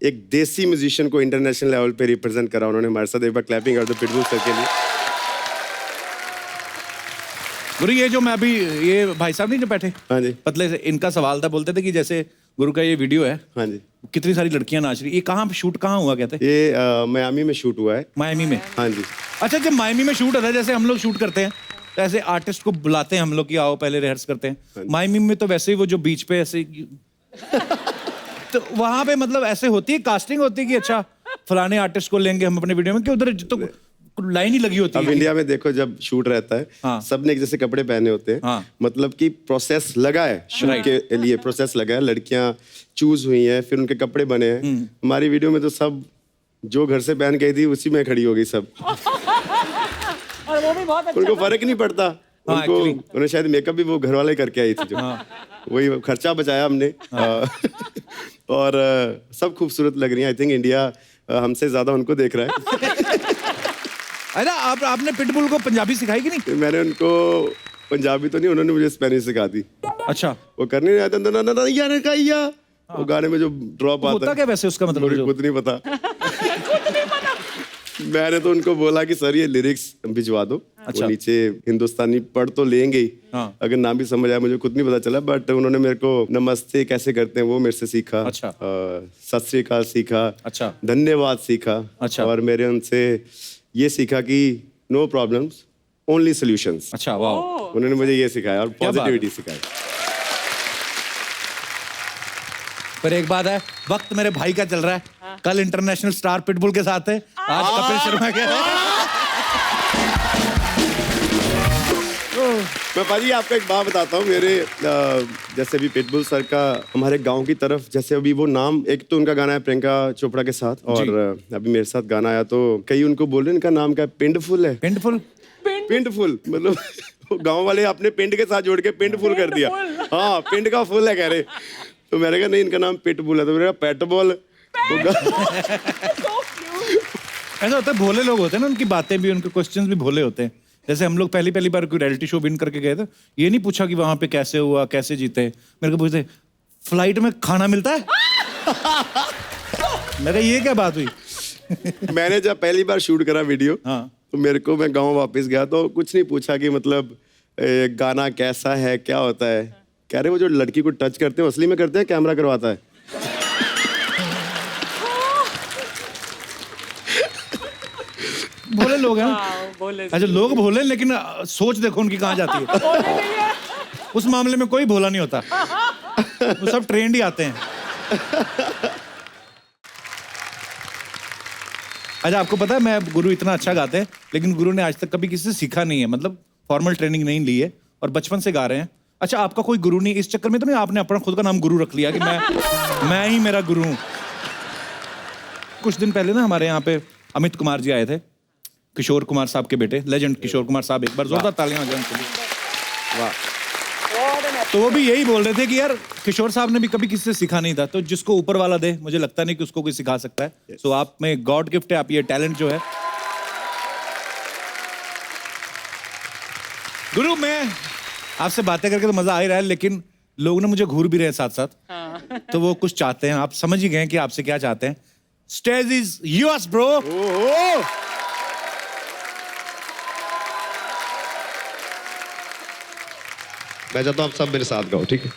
एक देसी म्यूजिशियन को इंटरनेशनल लेवल पे रिप्रेजेंट करा उन्होंने हमारे साथ। एक बार क्लैपिंग कर दो पिटबुल सर के लिए। गुरु ये जो मैं अभी ये भाई साहब नहीं जो बैठे हाँ जी पतले से, इनका सवाल था, बोलते थे कि जैसे गुरु का ये वीडियो है, हाँ जी, कितनी सारी लड़कियां नाच रही, ये कहाँ शूट कहाँ हुआ कहते? ये मियामी में शूट हुआ है। मायामी में? हाँ जी। अच्छा, जब मायामी में शूट होता है, जैसे हम लोग शूट करते हैं तो ऐसे आर्टिस्ट को बुलाते हैं हम लोग कि आओ पहले रिहर्स करते हैं। मायामी में तो वैसे ही वो जो बीच पे ऐसे तो वहां पे मतलब ऐसे होती है कास्टिंग होती है कि अच्छा फलाने आर्टिस्ट को लेंगे हम अपने वीडियो में, कि उधर तो लाइन ही लगी होती है। अब इंडिया में देखो जब शूट रहता है, हाँ। सबने एक जैसे कपड़े पहने होते हैं, हाँ। मतलब कि प्रोसेस लगा है शूट के लिए, प्रोसेस लगा है, लड़कियां चूज हुई हैं, फिर उनके कपड़े बने हैं। हमारी वीडियो में तो सब जो घर से पहन गई थी उसी में खड़ी हो गई सब। और वो भी बहुत अच्छा उनको फर्क नहीं पड़ता। उनको उन्हें शायद मेकअप भी वो घर वाले करके आई थी जो, वही खर्चा बचाया हमने। और सब खूबसूरत लग रही है। आई थिंक इंडिया हमसे ज्यादा उनको देख रहा है। अरे आपने पिटबुल को पंजाबी सिखाई कि नहीं? मैंने उनको पंजाबी तो नहीं, उन्होंने मुझे स्पेनिश सिखा दी। अच्छा, वो करने नहीं आता वो गाने में जो ड्रॉप आता होता क्या वैसे उसका मतलब? मुझे खुद नहीं पता। मैंने तो उनको बोला कि सर ये लिरिक्स भिजवा दो। अच्छा। वो नीचे हिंदुस्तानी पढ़ तो लेंगे ही, अगर नाम भी समझ आया मुझे खुद नहीं पता चला, बट उन्होंने मेरे को नमस्ते कैसे करते हैं वो मेरे से सीखा। अच्छा। सत श्री अकाल सीखा। अच्छा। धन्यवाद सीखा। अच्छा। और मेरे उनसे ये सीखा कि नो प्रॉब्लम्स ओनली सॉल्यूशंस। अच्छा, वाह। उन्होंने मुझे ये सिखाया और पॉजिटिविटी सिखाई। पर एक बात है, वक्त मेरे भाई का चल रहा है। कल इंटरनेशनल स्टार पिटबुल के साथ है, आज कपिल शर्मा के। मैं पाजी आपको एक बात बताता हूँ। मेरे जैसे अभी पिटबुल सर का हमारे गांव की तरफ, जैसे अभी वो नाम, एक तो उनका गाना है प्रियंका चोपड़ा के साथ, और अभी मेरे साथ गाना आया तो कई उनको बोल रहे हैं इनका नाम क्या है, पिंडफुल है। पिंडफुल? पिंडफुल मतलब गांव वाले अपने पिंड के साथ जोड़ के पिंडफुल कर दिया। हाँ, पिंड का फुल है कह रहे। तो मैंने कहा नहीं, इनका नाम पिटबुल है। तो मेरा पेटबॉल। ऐसा होता है, भोले लोग होते हैं ना, उनकी बातें भी, उनके क्वेश्चंस भी भोले होते हैं। जैसे हम लोग पहली बार कोई रियलिटी शो विन करके गए थे, ये नहीं पूछा कि वहां पे कैसे हुआ, कैसे जीते। मेरे को पूछते फ्लाइट में खाना मिलता है। मैं ये क्या बात हुई? मैंने जब पहली बार शूट करा वीडियो, तो मेरे को, मैं गाँव वापस गया तो कुछ नहीं पूछा कि मतलब गाना कैसा है, क्या होता है। कह रहे वो जो लड़की को टच करते हैं असली में करते हैं, कैमरा करवाता है। भोले लोग हैं। अच्छा, लोग भोले, लेकिन सोच देखो उनकी कहाँ जाती है। उस मामले में कोई भोला नहीं होता, वो सब ट्रेंड ही आते हैं। अच्छा, आपको पता है मैं, गुरु इतना अच्छा गाते हैं, लेकिन गुरु ने आज तक कभी किसी से सीखा नहीं है, मतलब फॉर्मल ट्रेनिंग नहीं ली है, और बचपन से गा रहे हैं। अच्छा, आपका कोई गुरु नहीं? इस चक्कर में तो नहीं आपने अपना खुद का नाम गुरु रख लिया कि मैं ही मेरा गुरु हूं? कुछ दिन पहले ना हमारे यहाँ पे अमित कुमार जी आए थे, किशोर कुमार साहब के बेटे, लेजेंड किशोर कुमार साहब। एक बार जोरदार तालियां हो जाए उनके लिए। वाह। तो वो भी यही बोल रहे थे कि यार किशोर साहब ने भी कभी किसी से सीखा नहीं था, तो जिसको ऊपर वाला दे, मुझे लगता नहीं कि उसको कोई सिखा सकता है। तो आप में गॉड गिफ्ट है, आप ये टैलेंट जो है। गुरु, मैं आपसे बातें करके तो मजा आ ही रहा है, लेकिन लोग ना मुझे घूर भी रहे हैं साथ साथ। तो वो कुछ चाहते हैं, आप समझ ही गए कि आपसे क्या चाहते हैं। Stage is yours bro. मैं चाहता हूँ आप सब मेरे साथ गाओ, ठीक है?